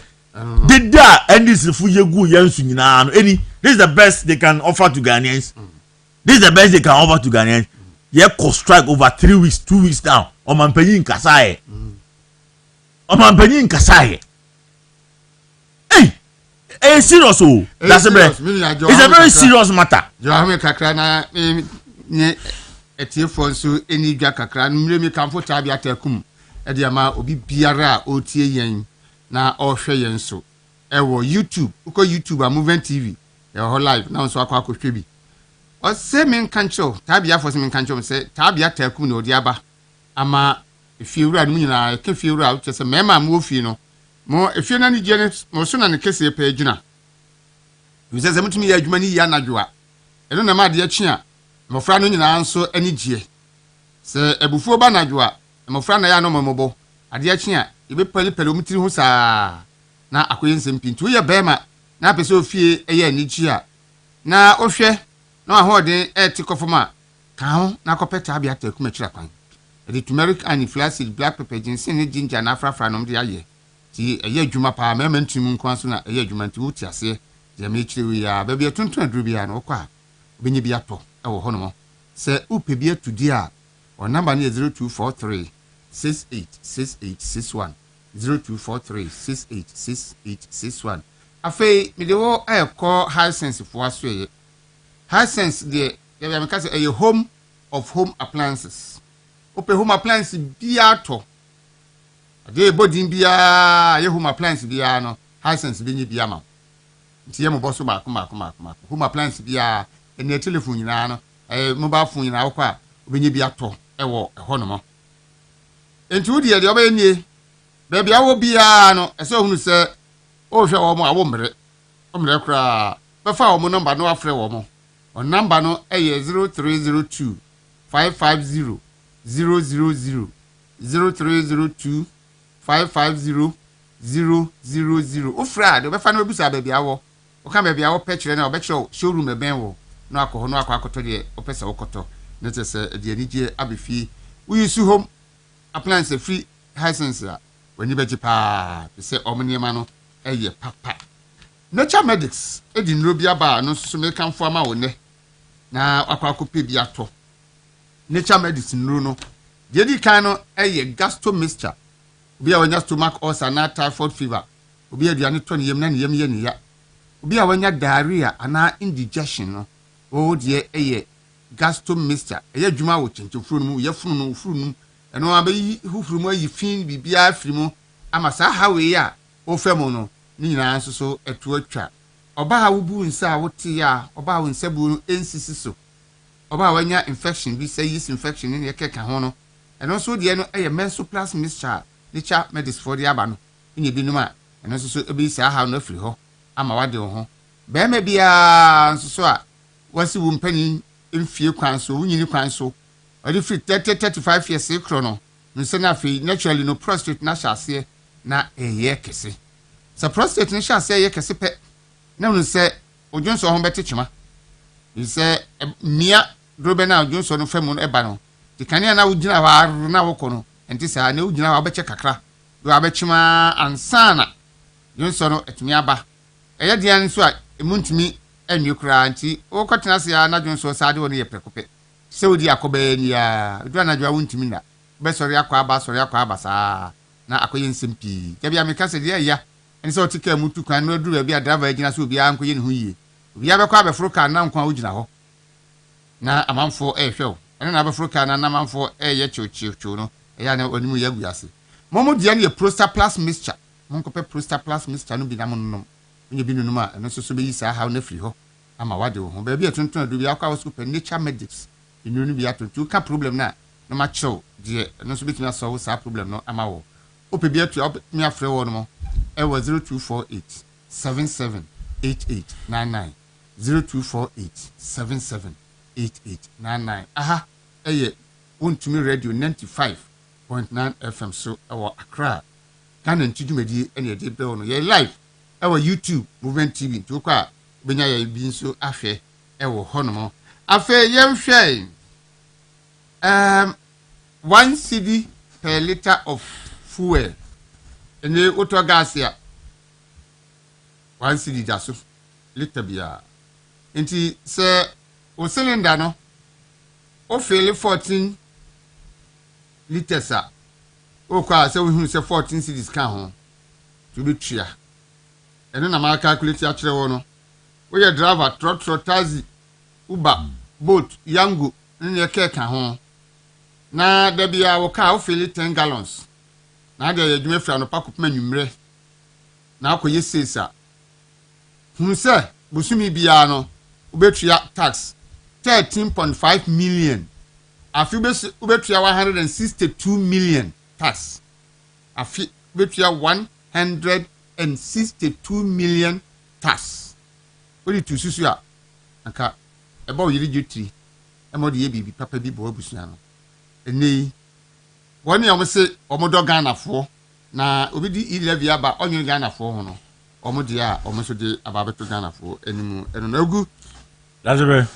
Dede a ndis fu yegu yensu nyina no. Any this is the best they can offer to Ghanaians. Ye cost strike over 3 weeks, 2 weeks now. O man panyin kasaye. Hey, serious oh. That's it's a very serious matter. You have me kakra na etiefo so eni dwa kakra no me kamfo tabia takum e de ma obi biara a otie yen na ohwe yen so e wo YouTube uko YouTube a Movement TV e ho live na so akwa akohwe bi o se men kancho tabia fo se men kancho se tabia takum na odi aba ama efiewura no nyina ke fiewura o se mema mo ofie no mo efie na ni je mo so na ne kese pa adwuna wi se mutumi ya adwuma ni ya nadwoa eno na ma de akyi mofra no nyina nso ani gie se ebufuo ba nadwoa mofra na ya no momobo ade akyi a ebe pele omtiri ho saa na akoye nsempintu ye bema na pese ofie eye ani gie a na ohwe na ahoden etikofoma ka ho na kopeta abia takum akira kwan the turmeric and flaxseed black pepper ginseng ginger na afrafra no de aye ti eye adwuma pa mema ntimu nkwan so na eye adwuma nti wuti ase je me kire wi ya ba bia tonton aduru bia na okwa benye bia to e wo hono mo se upe bia tudi a o number na 0243 686861 0243 686861 afei me de wo ekọ Hisense fo aso ye Hisense de ya me ka se a home of home appliances upe home appliance bia to ade bodin bia ye home appliance bia no Hisense benye bia ma nti ye mo boso ma home appliance bia ene telephone nyina no mobile phone nyina akwa obenye bia to ewo ho no mo enti wudi ye de obenie be bia wo bia no ese ohunu se o hwe wo mo awo mre kra be fa wo mo number no afre wo mo on number no 0302 550 000 0302 550 Ufra de obefa no busa baabi awo. Oka baabi awo pecture na obekire showroom eben wo. No akọ no akoto de opese wokoto. Na tese de anije abefi. We use home appliance free license a wani beji pa se omniema no eye papa. Nature medics edi nro bia ba no so me kanfo ama wo ne. Na akwakope bi ato. Nature medics nro no. De di kan no eye gastro mixture. Obi a wanya stomach ulcer na typhoid fever. Obi aduane to ne yem na ne yem ye ne ya. Obi a wanya diarrhea ana indigestion no. O de eye gastro mixture. Eye dwuma wo chenchefuru no mu ye funu no furu no. Eno abayi hufuru mu ayi fin bibia afiri mu ama sa hawe ya o femu no ni nyina nso so etu atwa. Oba ha wubu nsa wote ya, oba wo nsa bu ensisi so. Oba wanya infection bi say yeast infection ni ye keka ho no. Eno so de no eye menstrual mixture. Nature medics for the aba no nye binum a eno so ebi sa ha no afiri ho ama wade ho be ma bia nso so a wasi wo mpani mfie kwan so wunyini kwan so odi fi 35 years ekro no nse na fi naturally no prostate na hyase na eye kese sa prostate na hyase eye kese pe na no se odwonso ho bete chima nse mia drobe na odwonso no famu no eba no tikane na wugina wa na wokono enti sa na ugina wa beche kakra do abechima ansana yonso no etumi aba eye dia nso a emuntumi anwekura nti okotena se ya na jonso sa de woni ye prekope se odi akoba ni ya do na dwa wuntumi na be sori akwa aba sa na akoye nsempi ya bia meka se dia ya eni se otika mutu kan no duru bia driver agina so bia ankoye ne ho yie bia be kwa abefro kan na nkwa ugina ho na amanfo ehwew ene na abefro kan na amanfo eye chiuchiu no ya na onimu ya guase momo dia ne prostate plus mixture monko pe prostate plus mixture no bi na monnom onye bi nunum a eno so be yi sa ha na firi ho ama wade ho ba bi atontun adu bi akwa super nature medics inunu bi atontu ka problem na ma chew die eno so betumi solve sa problem no ama wo ope bi atu me afre wo no mo e wo 0248 778899 0248778899 aha eye wontumi radio 95.9 FM so our Accra Ghana ntidumadi ene ede be ono ye live our YouTube Movement TV to kwa benya ye bi nso ahwe ewo hono afa yemhwe 1 cedi per liter of fuel ene auto gas ya 1 cedi jaso liter bia enti se o cylinder no o fill 14 liters a o kwa se we hu se 14 cedis kan ho to be tria eno na ma calculate a kire wo no we ye driver trot taxi Uber boat yango ne ke kan ho na da bia wo ka o fill 10 gallons na da ye dwuma fra no pakopma nwumre na akoye sesa hu se busumi bia no ubetua tax 13.5 million afi ubetua 162 million tax afi ubetua 162 million tax odi tususu a aka eba oyiri jetri emode ye bibi papa bi bo abusua no enei woni amse omodo Ghana fo na obi di 11 aba onyo Ghana fo ho no omode a omoso de ababeto Ghana fo enimu eno na ogu Dasebre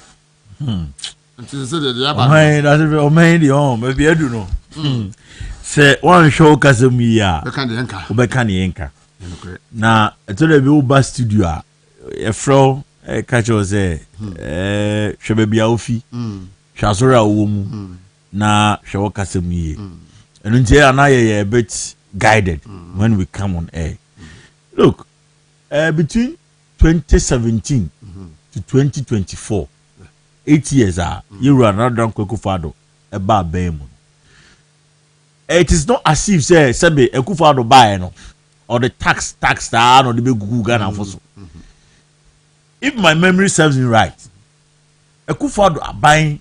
until say the aba my Dasebre o man di on be edu no se one show kasem ya be kan de enka obeka ne enka na etole bi uba studio a e fro catch us hwebe bia ofi hwasora wo mu na hwe kasem yi enu ntie anaye a bit guided when we come on air. Look, between 2017 to 2024 8 years you run another Ekufado eba bem. It is not as if say sebe Ekufado buy no or the tax that no the big Ghana for so. If my memory serves me right, Ekufado are buying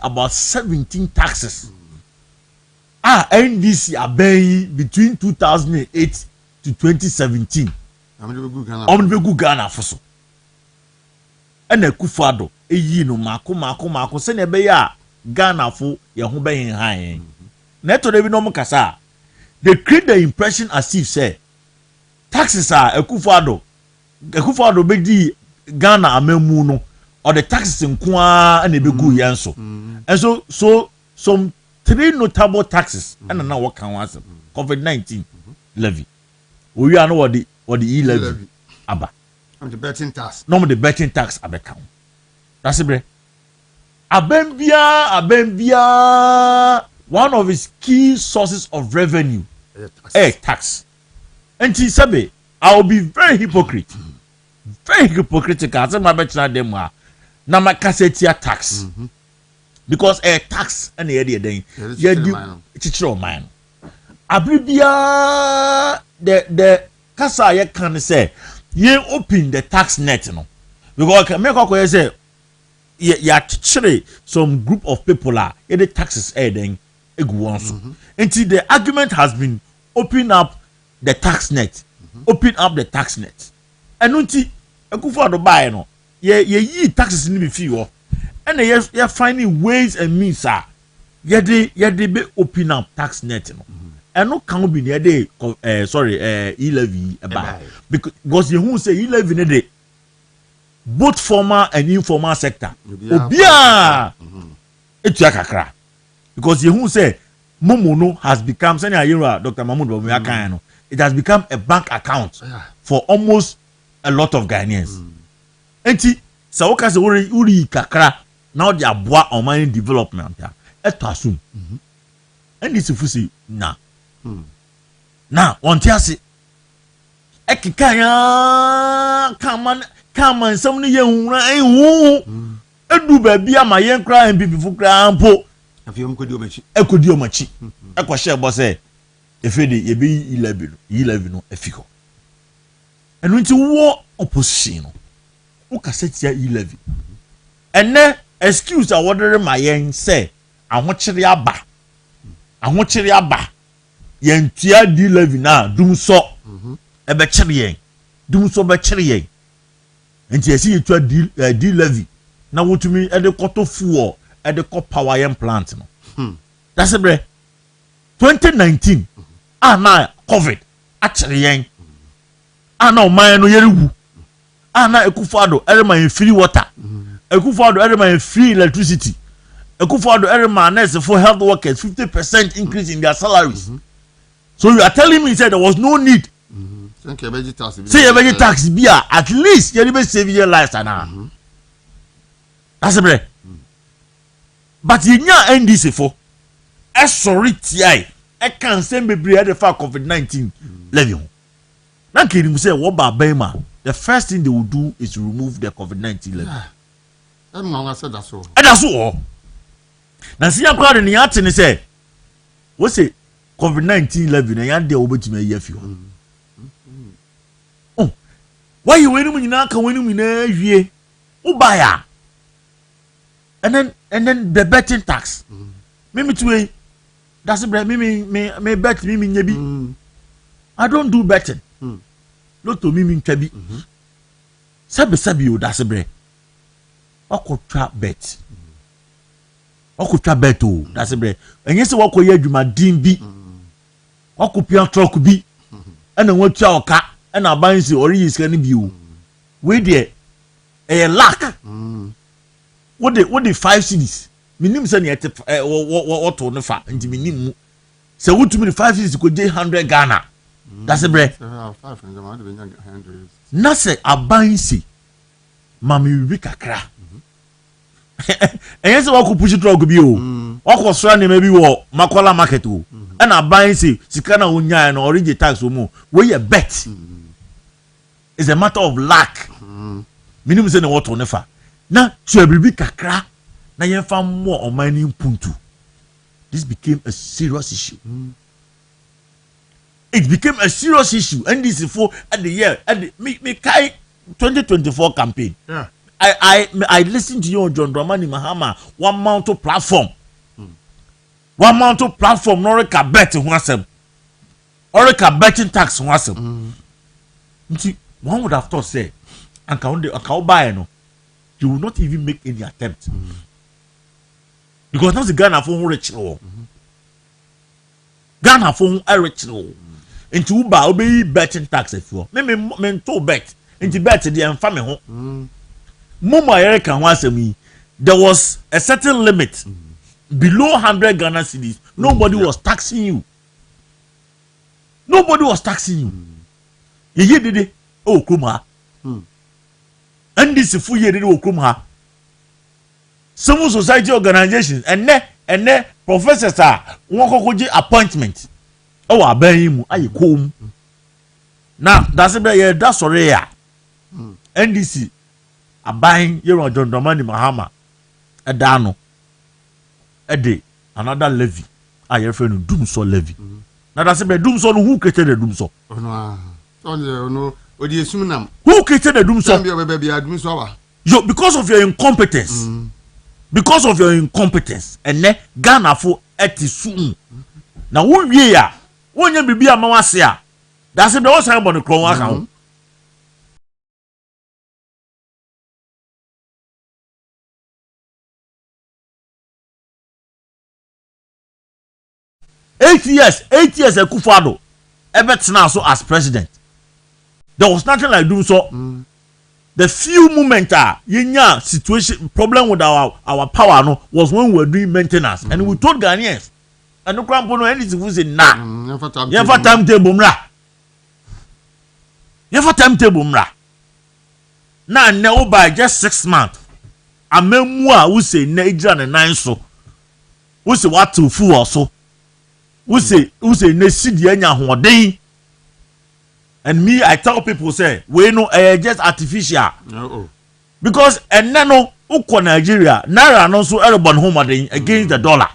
about 17 taxes. NDC are buying between 2008 to 2017. I'm the big Ghana for so. And Ekufado no mako se ne be ya Ghana fo ye ho be high. Neto de bi no mkasa. They create the impression as if say taxes are Akufo-Addo be di Ghana amemu no or the taxes in Kwa and Ebegu Yanso. And so some 3 notable taxes and now what can answer COVID-19 levy. We are know what the e-levy aba. And the betting tax. No the betting tax abekam. Dasebre. Abembia one of his key sources of revenue tax. And Sabe, I will be very hypocrite. Very hypocritical. I say my better them are na my cassetia tax. Because a tax and the idea then you do chichiro mine. Abribia the kasa ye can say ye open the tax net no. Because make ko say ya chichire some group of people are the taxes then egu onso. Until the argument has been open up the tax net. Open up the tax net. And until Akufo-Addo buy no ye taxes ni be fee wo. And you're finding ways and means ye be open up tax net no. And no can be near the e-levy because you who say e-levy ne de both formal and informal sector. Obia etua kakra. Because you who say Momono has become Dr. Mahmoud Bawumia no. It has become a bank account for almost a lot of Ghanaians. Enti sa woka se uri kakra now they are boa on money development eto asum. And this fusi na on tiase ekika ya kaman some ne yehunra ehu edu ba bia ma yen kra MPP fu kra ampo afiom kodi omachi ekwa share bo say efede ye be e-levy no efiko enu nti wo opposition no wo kasetia e-levy ene excuse awodere ma yen say ahokyere aba yen tua e-levy na dum so ebe kyere yen dum so be kyere yen nti esi ye tua e-levy na wotumi e de koto fuel e de ko power yen plant no Dasebre 2019 na COVID akyere yen na o man no yerewu na Akufo-Addo erema free water Akufo-Addo erema free electricity Akufo-Addo erema nurse for health workers 50% increase in their salaries. So you are telling me say there was no need say you be tax be at least you be save your lives na Dasebre but you nya NDC for sorry ti e kan say bebre the fa COVID-19 levy ho na kiri say what ba bema the first thing they will do is to remove the COVID-19 levy. That's all. Na see akwa de ne ate ne say we say COVID-19 levy na ya de obetumi ayi oh why you wenu nyina kan wenu nyina hwie wo buy ya and then the betting tax me too that's me bet me nyabi I don't do betting not to me nkabi sabi o Dasebre okotwa bet o Dasebre enye se wakoye adwuma din bi okopia truck bi ena watua oka ena abansi ori yiska ne bi o we there e lack what the 5 cities minim se ne what to ne fa nti minim mu se wutumi the 5 cities ko dey 100 Ghana Dasebre na se abansi mami bi kakra enye se wako push truck bi o wako sra ne ma bi wo Makola market o and abansi sika na onya na origi tax o mu we ye bet it's a matter of lack minim se ne what to ne fa na tuabribi kakra na yemfa mo omani mpuntu. This became a serious issue. It became a serious issue and this is for at the year at the me kai 2024 campaign. Yeah. I listened to you on John Dramani Mahama one mount platform. One mount platform no reka bet ho asem. Oreka betting tax ho asem. One would have thought say anka buy no you will not even make any attempt. Because now the Ghana phone rich. Ghana phone rich. into uba obey betting tax if you me to bet into bet the infamy ho mumu ayere kan ho asemi there was a certain limit below 100 Ghana cedis nobody was taxing you ye dede o kuma and this full year dede o kuma some society organizations and professors are won kokoje appointment o wa ban yi mu ayi kom na Dasebre ye da sore ya NDC aban ye ron John Dramani Mahama eda no ede another levy aye fe no dumso levy na Dasebre dumso no who created the dumso no odi esumnam who created the dumso be adumso wa yo because of your incompetence and ne Ghana fo etisun na wo wie ya wonya bibi ama wase a Dasebre wo san bone kron aka ho 8 years Akufo-Addo ever so as president. There was nothing like doing so. The few moments yenya situation problem with our power no was when we were doing maintenance and we told Ghanaians and no crampo no anything we say nah. Never timetable mra. Now now by just 6 months. Amemwa we say na ejira ne nan so. We say what to fool also. We say ne sidi anya hoden. And me, I tell people say we know just artificial. Because and no uko Nigeria naira no so everybody home against the dollar.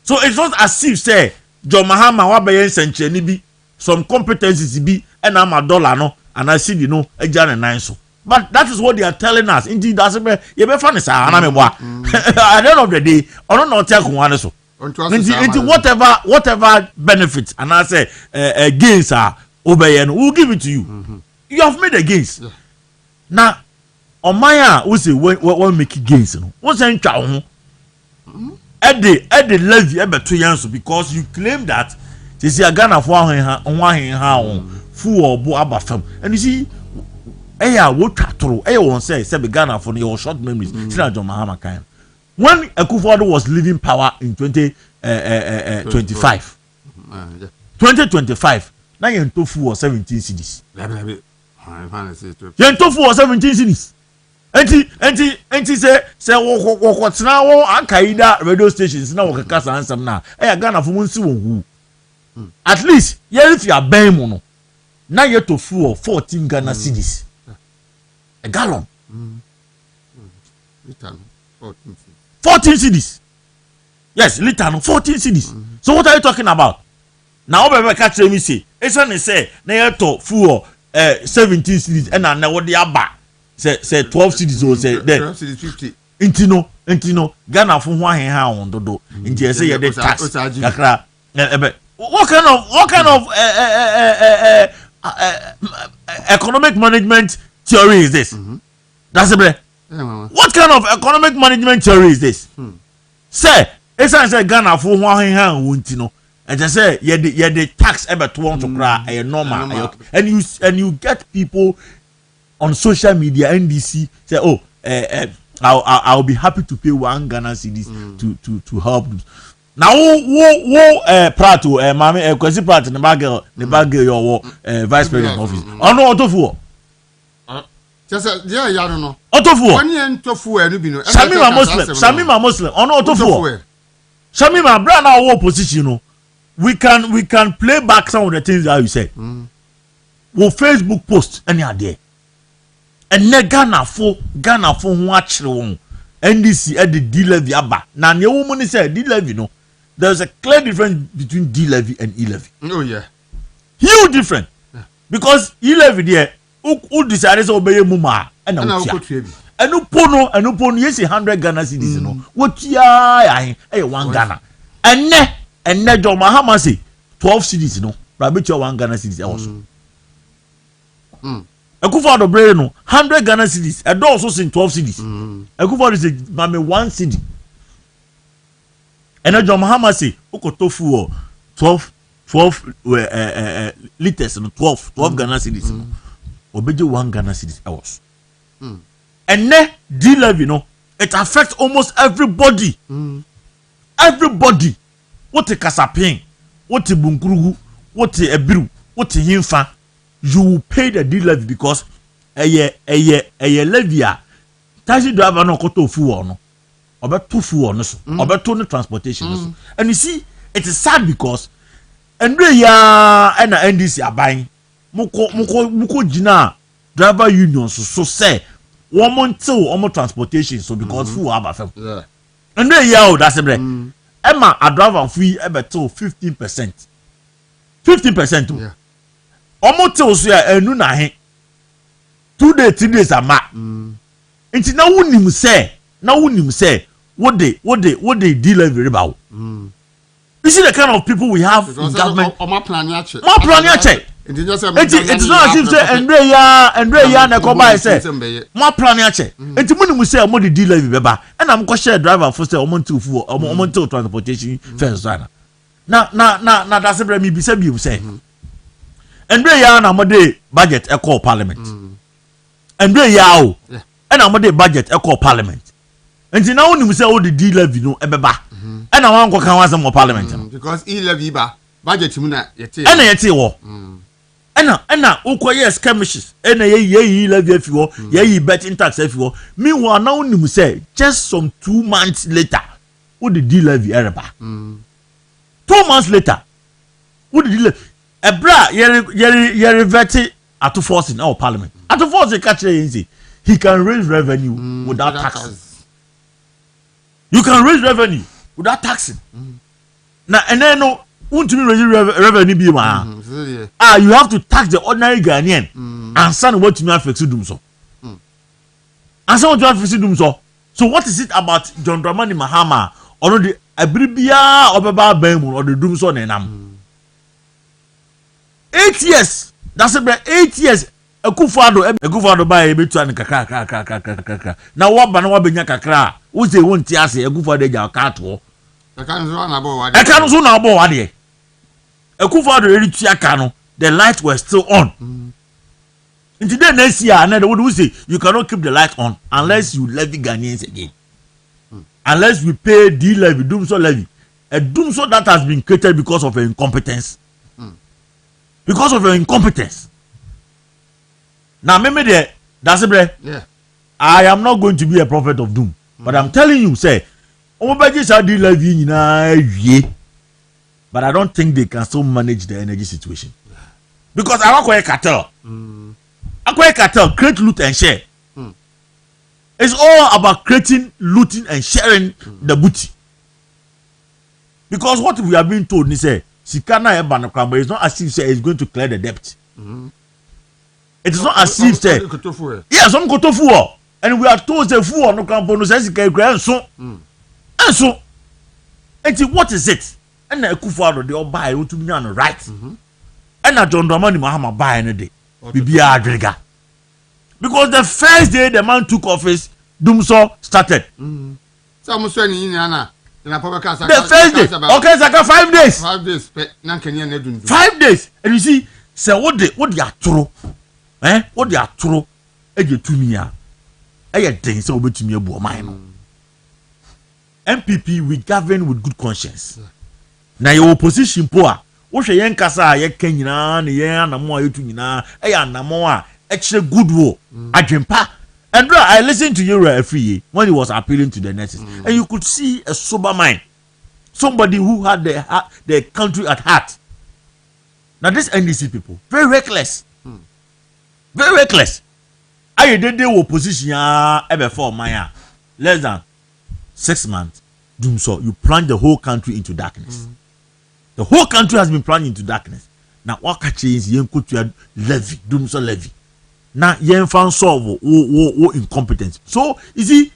So it's not as if say John Mahama wa be yen ni bi some competencies bi and am a dollar no and I see you know ejira ne nan so. But that is what they are telling us. Indeed, that's you be funny, sir. At the end of the day, I don't know what you're so. Into whatever benefits and I say gains are obeying, we'll give it to you. You have made a gains. Now, on my we say when make gains, you know. What's in chow? At the levy about 2 years because you claim that they see a Ghana for one full or bo abafam, and you see. What true? Won't say Ghana for your short memories. John Mahama kind. When Akufo-Addo was leaving power in 2025, 2025, now you're tofu was 17 cities. You're tofu was 17 cities. And say what's now Al-Qaeda radio stations now work cast answer now. Ghana for one who at least if you are buying now you're tofu 14 Ghana cities. A gallon. 14 cities. Yes, liter 14 cities. So what are you talking about? Now over catch me say, it's only say na to full 17 cities and now what they are back. Say 12 cities or say 12 cities 50. Intino Ghana for one hand on dodo. Inti say you tax. What kind of economic management theory is this? Dasebre. What kind of economic management theory is this? Say, it's say Ghana for one hand won't you know. And just say the tax ever to want to cry a normal. And you get people on social media NDC say, oh, I'll be happy to pay 1 Ghana cedis to help. Now proud to mami kwesi proud the bag your vice president office. Ono otofu. Just yeah, ya no. Otofu. Wani entofu e no bi no. Shamima Muslim. Ono otofu. Shamima bra na wo position no. We can play back some of the things that you said. Wo Facebook post any there. And ne Ghana fo ho akire won. NDC at the D levy aba. Na ne woman say D levy no. There's a clear difference between D levy and E levy. Oh yeah. Huge difference. Yeah. Because E levy there who decided to obey muma and now pono yes 100 Ghana cedis no. What ya 1 Ghana. And ne John Mahama say 12 cedis no. Rabbit your 1 Ghana cedis also. Akufo-Addo bre no 100 Ghana cedis. And also say 12 cedis. Akufo-Addo say mame 1 cedi. And John Mahama say, Oko tofu 12 12 liters no 12 Ghana cedis no obeje 1 Ghana cedis hours and ne D levy no it affects almost everybody everybody what a kasapin what a bunkurugu what a ebiru what a himfa you will pay the D levy because a levy taxi driver no koto fuel no obeto fuel no so obeto no transportation no so and you see it is sad because Andre ya na NDC aban muko jina driver union so say one till almost transportation so because fuel abafem yeah Andre ya o Dasebre Emma a driver free ebeto 15% yeah almost till so ya enu na he 2 days 3 days ama nti na wonim say what they deal with about you see the kind of people we have in government. More plan check. It is not as if say Andre ya na koba say more plan check. Enti muni say mo the deal with beba. And I'm go share driver for say omonto fu omonto transportation first sana. Na Dasebre mi bi say bi say. Andre ya na mo de budget e call parliament. Andre ya o. And I'm de budget e call parliament. Enti na woni say o the deal levy no e beba. And I want to come once more parliament because levy ba budget mu na yete and yete wo and ukoye skirmishes and ye levy afi wo ye betting tax afi wo meanwhile now nim say just some 2 months later what the deal levy ereba 2 months later what the deal ebra ye revert at force in our parliament at force catch he can raise revenue without tax. You can raise revenue without taxing. Now and then no want to raise revenue be ma. You have to tax the ordinary Ghanaian and send what you have to do so. And so what you have to do so. So what is it about John Dramani Mahama or the Abribia or Baba Bemu or the doom so nenam? 8 years. That's about 8 years. Ekufado buy betu an kakra. Now what ban wa benya kakra. Who say won ti ase Ekufado eja ka to. Ekanu na bo wa de. Ekufado eri tua no. The lights were still on. In today next year another would say you cannot keep the light on unless you levy Ghanaians again. Unless we pay D levy, doomso levy. A doomso that has been created because of your incompetence. Because of your incompetence. Now, remember there, Dasebre. Yeah. I am not going to be a prophet of doom, but I'm telling you, say, but I don't think they can still manage the energy situation because I want cartel. Cartel, create, loot, and share. It's all about creating, looting, and sharing the booty. Because what we are being told, they say, Sikana Ebanakamba is not as if say it's going to clear the debt. It is not as if say yes, some kotofu and we are told the fool no can bonus as and so and what is it? And Ekufado they all buy to be on the right. And John Dramani Mahama buy any day. Bibia Adriga. Because the first day the man took office, Doomso started. The first day, okay, Saka 5 days. 5 days, 5 days, and you see, say what they are true. What they are true, to me, things so to me, MPP, we govern with good conscience. Now your opposition poor. What you kasa ye Kenya, na more you to na more extra good war. And I listened to you every year when he was appealing to the nurses, and you could see a sober mind, somebody who had the country at heart. Now this NDC people, very reckless. Very reckless. I did the opposition before Maya. Less than 6 months. Doom so you plunge the whole country into darkness. The whole country has been plunged into darkness. Now what is yen put to levy, doom so levy. Now yen found solve incompetence. So you see,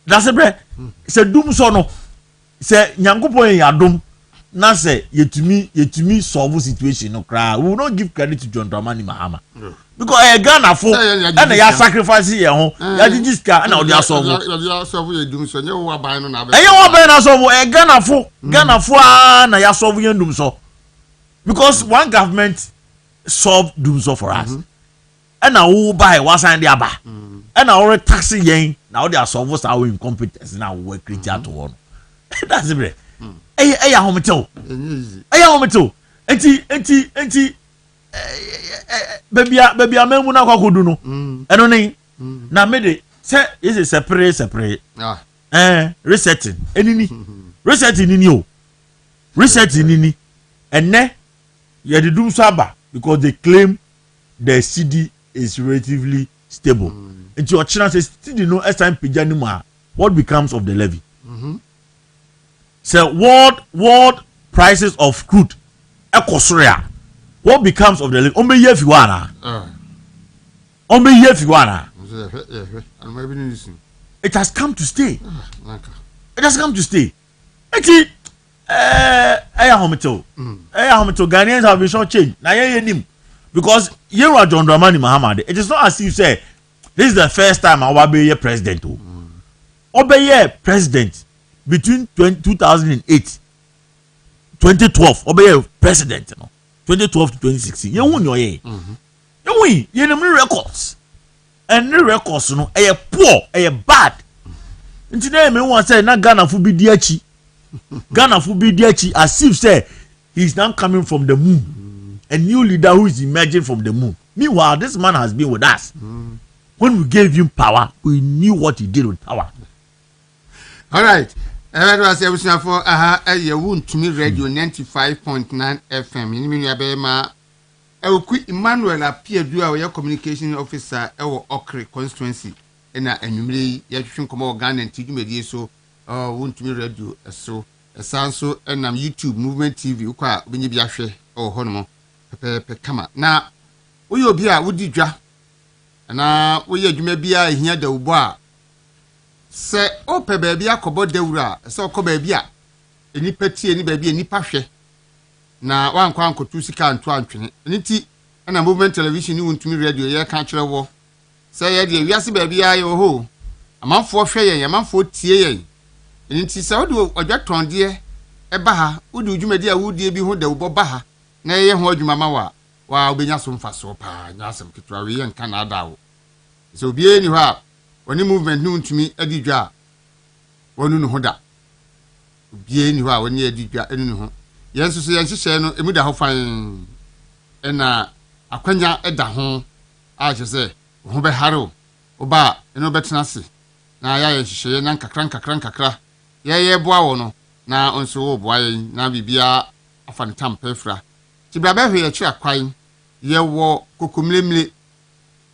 Dasebre say doom so no. Say nyangopo yadum. Now say yetumi solve situation no cry. We will not give credit to John Dramani Mahama. Because a Ghana for and they are sacrificing here home. This car and they are solve. A Ghana for na ya solve yen dum so. because one government solved doom so for us. And now who buy was and the aba. And now already taxing yen. Now they are solvers our incompetence now we create that one. That's it. Hey, home too. Hey, home too. Enti. Baby, I'm not going to do. I don't know. Now, maybe say is a separate. Resetting. Any resetting in you. Resetting in and ne you had to do saba because they claim the CD is relatively stable. And your chance is still no time pijanima. What becomes of the levy? So world prices of crude ecosoria. What becomes of the levy? Ombe ye fiwana. It has come to stay. It has come to stay. Ghanaians have been short change. Now you because you are John Dramani Muhammad. It is not as you say this is the first time I will be a president. Obey president between 2008 2012 obey president 2012 to 2016 you won your you win you know records and the records no poor bad until them one say na Ghana fu bi diachi Ghana fu bi diachi as if say he's now coming from the moon a new leader who is emerging from the moon. Meanwhile this man has been with us when we gave him power we knew what he did with power. All right. That was everything for you won't to me radio 95.9 FM. In me abema Emmanuel appear do our communication officer our Okre constituency in a enumere yatwhwe komo Ghana ntiju medie so won't to me radio so so and YouTube movement TV ukwa benye bi ahwe hono pepe kama na wo obi a wodi dwa na wo ye adwuma bia ehia da ubo a se ope baby akobo dawura se okoba baby a enipa tie ni baby enipa hwe na wankwa ankotu sika anto antwene eniti na movement television ni wontumi radio ye ka kire wo se ye de wiase baby aye ho amanfo hwe yen amanfo tie yen eniti se wode odwatonde eba ha wode udwumadi a wudie bi ho da ubo ba ha na ye ho adwuma ma wa obenya so mfaso pa nya asem kitwa we yen kan adawo so bie ni ho a oni movement no ntumi adidwa wonu no hoda bie ni ho a woni adidwa enu no ho yenso so yenhyehyɛ no emu da ho fan na akwanya eda ho a kyese ho be haro oba eno betena se na ya yenhyehyɛ na nkakra ye boa wo no na onso wo boa yen na bibia afan tampefra ti bra ba hwe ye kira kwan ye wo kokomlemle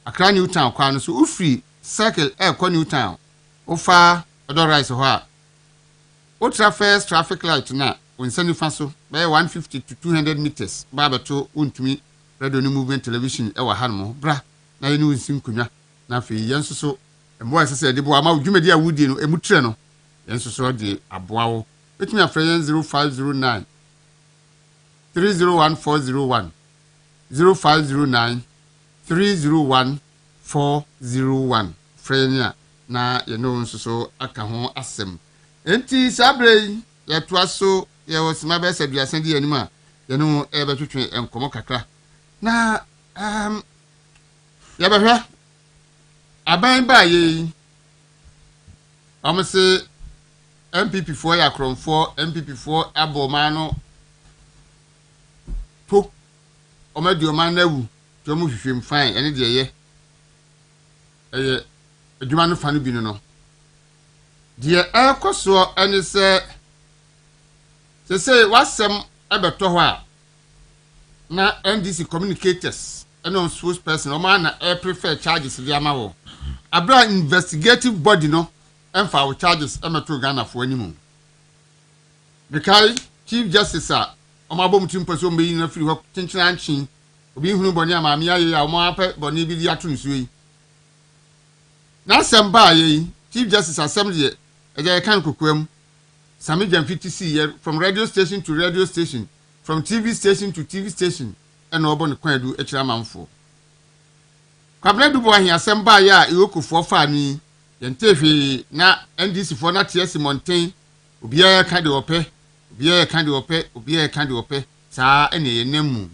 akra new town kwan no so ufri circle New Town. Ofa other rise ho a first traffic light na wonsani faso by 150 to 200 meters baba to untumi radio ni movement television e wa hanmo bra na ye ni wonsim kunwa na fe yenso so embo asese de bo ama dwumadi a wudie no emutre no yenso so de aboa wo betumi afra 0509 301401 0509 301401 frenia na ye no nso aka ho asem enti sabre ye toa so ye wosima be saduasan di anima ye no e betwetwe enkomo kakra na ye behwe aban ba ye amse MPP4 ya kronfo MPP4 aboma no to omadi oman nawu to mu hwehwem fine ene de ye adwuma no fa no bi no de ekoso ene se wasem abeto ho a na NDC communicators ene on spokesperson o ma na prefer charges de amawo abra investigative body no emfa wo charges emeto Ghana fo animu because chief justice o ma bom timpo mbe yi na firi ho tinchina anchin obi hunu boni amami aye ya o ma pa boni bi di ato nsuo yi na samba aye chief justice assembly eje kan kokwam sami jamfiti see from radio station to radio station from TV station to TV station and obon kwadu ekira manfo kwabla dubo ahia samba aye a iwokofo fa ni yentefe na NDC for na TS Mountain obiya ka de ope saa ene ye nemu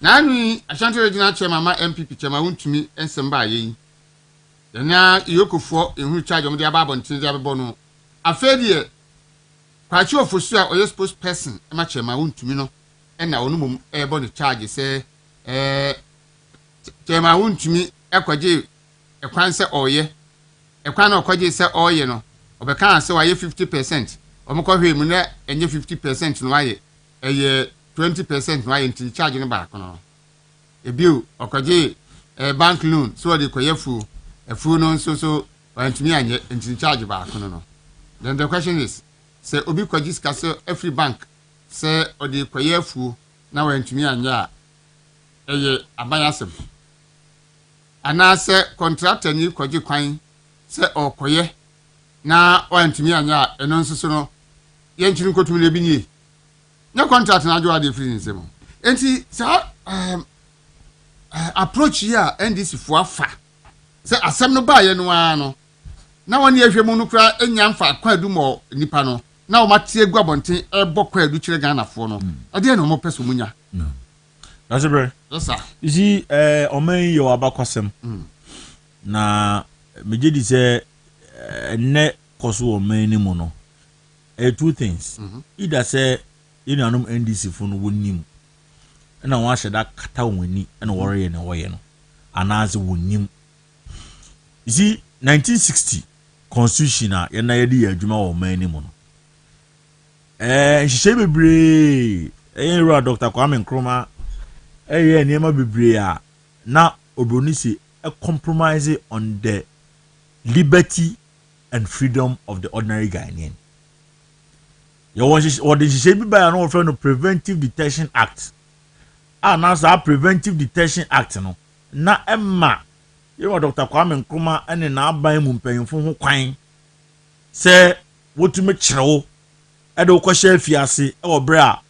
na anu Ashanti Regional Chairman ma MPP chairman wontumi ensem ba ye yana yokofo ehu charge omde aba abontin dia bebo no afedie kwachi ofosu a oye spokesperson ma chairman wontumi no ena onu mum ebo ne charge se chairman wontumi ekwaje ekwan se oye ekwan na okwaje se oye no obeka se waye 50% omukọ mu na enye 50% no waye eye 20% no waye nti charge no ba kono ebio okwaje bank loan so de koyefu efu no so wantumi anye nti charge ba kono no. Then the question is say obi kwaji sika so every bank say odi koyefu na wantumi anye a eye abayasem ana say contractor ni kwaji kwan say okoye na wantumi anye a eno nso no yenchiri nkotumi le binye na contract na ajo ade free nsem enti sa approach here NDC fo afa say asem no ba ye no ano na woni ehwemu no kra enya mfa kwadu mo nipa no na o mate egu abonten ebo kwadu kire Ghana fo no ade na mo peso munya Dasebre. Yes sir. You see omen yo abakwasem na mejedi say ne koso omen ni mo no two things. Either say you know NDC for no wonim na wan hye da kata woni na worry na woye no anaze wonim. You see 1960 constitution a ye na ye di adwuma wo man ni mo no hye bebre ro Dr. Kwame Nkrumah niema bebre a na obroni si compromise on the liberty and freedom of the ordinary Ghanaian. You want what did she be by an friend of Preventive Detention Act? Now that Preventive Detention Act no. Na Emma, you know Dr. Kwame Nkrumah and an abai mumpaying from Quine. Say what to make show Edo Kwashe Fiasi or Bra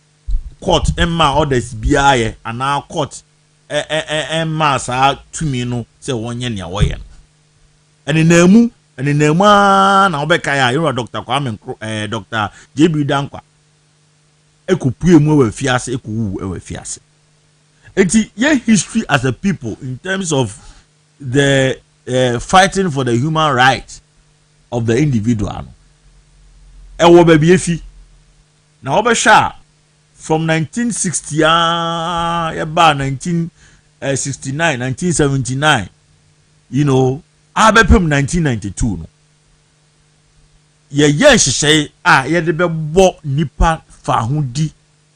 court Emma orders BI and now court Emma sa to me no say 1 year near way. And in Nemu and in Nema na obekaya you know Dr. Kwame Dr. JB Dankwa ekupue mu we fiase ekuwu we fiase enti ye history as a people in terms of the fighting for the human rights of the individual ewo ba bi efi na obesha from 1960 ya ba 1969 1979 you know abepem 1992 no ye hyehyɛ ye de bɛbɔ nipa fa hodi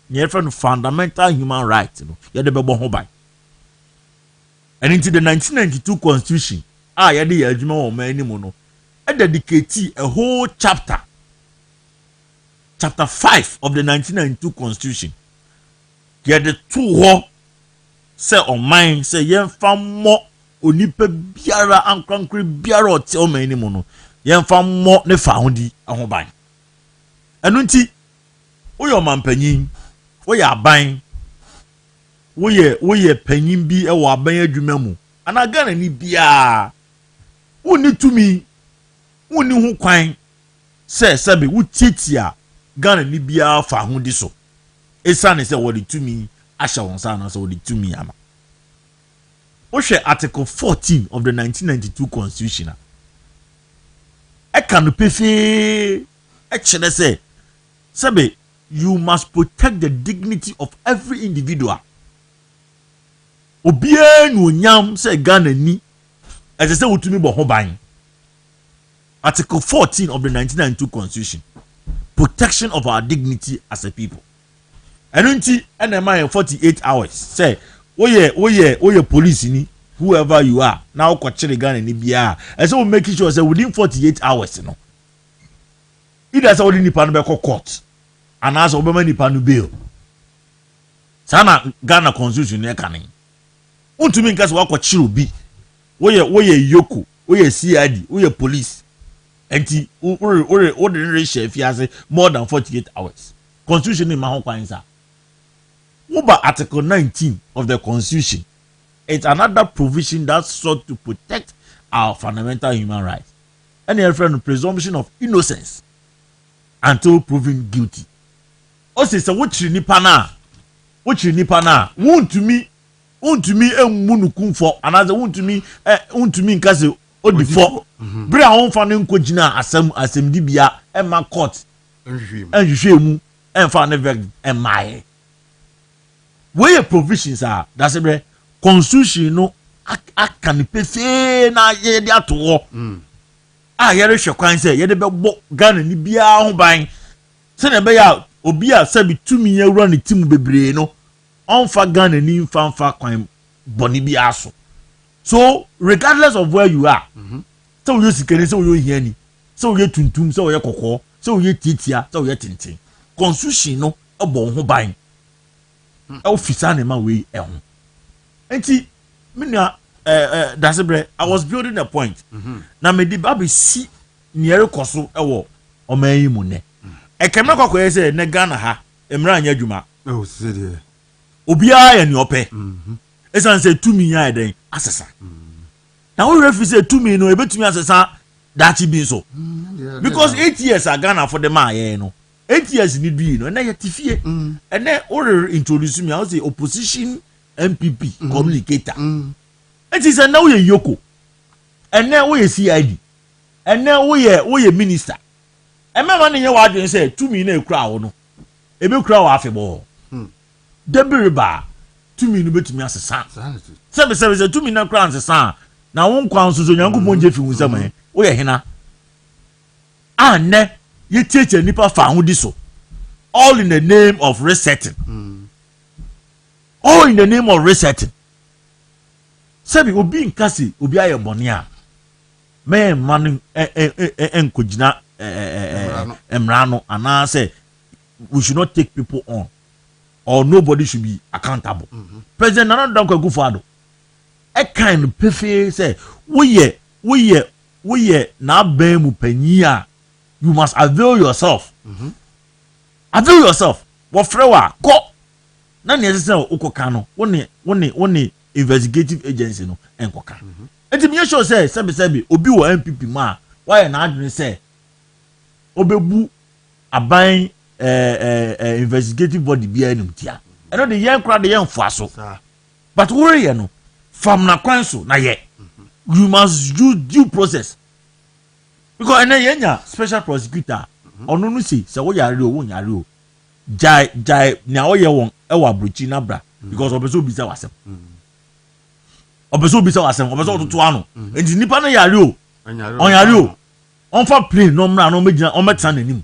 ne refer fundamental human rights no ye de bɛbɔ ho ban and into the 1992 constitution ye de adwuma wɔ man ni mu no e dedicate a whole chapter 5 of the 1992 constitution ye de two ho say on mine say ye mfa mo onipa biara ankrankre biara ote o man ni mu no yemfa mo ne fa hodi ahoban enu nti woyɛ mampanyin woyɛ aban woyɛ panyin bi e wo aban adwuma mu ana Ghana ni bia woni tumi woni hu kwan sɛbe wotietia Ghana ni bia fa hodi so esane sɛ wo de tumi ahyɛ won sa na sɛ wo de tumi ama Article 14 of the 1992 Constitution. I can pay say, you must protect the dignity of every individual. Obien no nyam say Ghana ni as I say utumi bo ho ban. Article 14 of the 1992 Constitution. Protection of our dignity as a people. And until NMI 48 hours say Oye police ni whoever you are now kwachire Ghana ni bia and so we make sure say within 48 hours no either say within nipa no be court and as obema nipa no bail sana Ghana constitution e kanin untumi nka se wakwachire obi oye yoko oye CID oye police enti o de re fiase more than 48 hours constitution ni ma ho kwan sa Uber Article 19 of the Constitution. It's another provision that sought to protect our fundamental human rights. And a friend presumption of innocence until proven guilty. Also, it's a witch nipa na wochi nipa na wontumi emunukum fo anaze wontumi nkase odifo bre a wonfa ne nkogina asem dibia ema court enhwehwe mu emfa ne verdict emaye we provisions are Dasebre constitution no aka ne pefe na ye de ato a yere hwe kwan se ye de bebo Ghana ni bia ho ban se na be ya obi a sabi tumi ya wura ne timu bebre no onfa Ghana ni mfa kwan boni bia so regardless of where you are so you sikene so you hiani so you tuntum so you kokko so you titia so you tintin constitution no ebo ho ban officer na ma we ho enti mina Dasebre I was building a point na me di babe si niere koso ewo omayi mu ne ekeme kokoye se ne Ghana ha emra anya adwuma oh see obi ya ni ope esan se tumi ya eden asesa na we refi se tumi no ebetumi asesa dachi bi so because 8 years a Ghana for the man no 8 years ni bi no na yetifie ene o introduce me I say opposition MPP communicator it is na we yoko ene we CID ene we minister emema ne ye wa adwen se tumi na ekura wo no ebe kura wa afebo debiriba tumi no betumi asesa sebe tumi na kura asesa na won kwan so nyankopon je fi hunsaman wo ye hena anne ye tietie nipa fa ho di so all in the name of resetting all in the name of resetting sebe obi nkasi obi aye bone a me man enkogina emrano ana say we should not take people on or nobody should be accountable. President Nana Dankwa Akufo-Addo e kind pefe say we na ban mu panyi you must avail yourself. Avail yourself. Wo frewa ko na ne say okoka no woni investigative agency no enkoka. Enti me sure say sebi obi wo MPP ma why na adwene say obebu aban investigative body bia enum tia eno de yen kra de yen fuaso but worry ye no fam na kwan so na ye you must do due process because ene yenya special prosecutor onu no si se wo yare o wo yare o jai na wo ye won e wa brochi na bra because obeso bisa wasem obeso ototo ano enti nipa na yare o on yare o on fa plane no mra no megina on meta nanim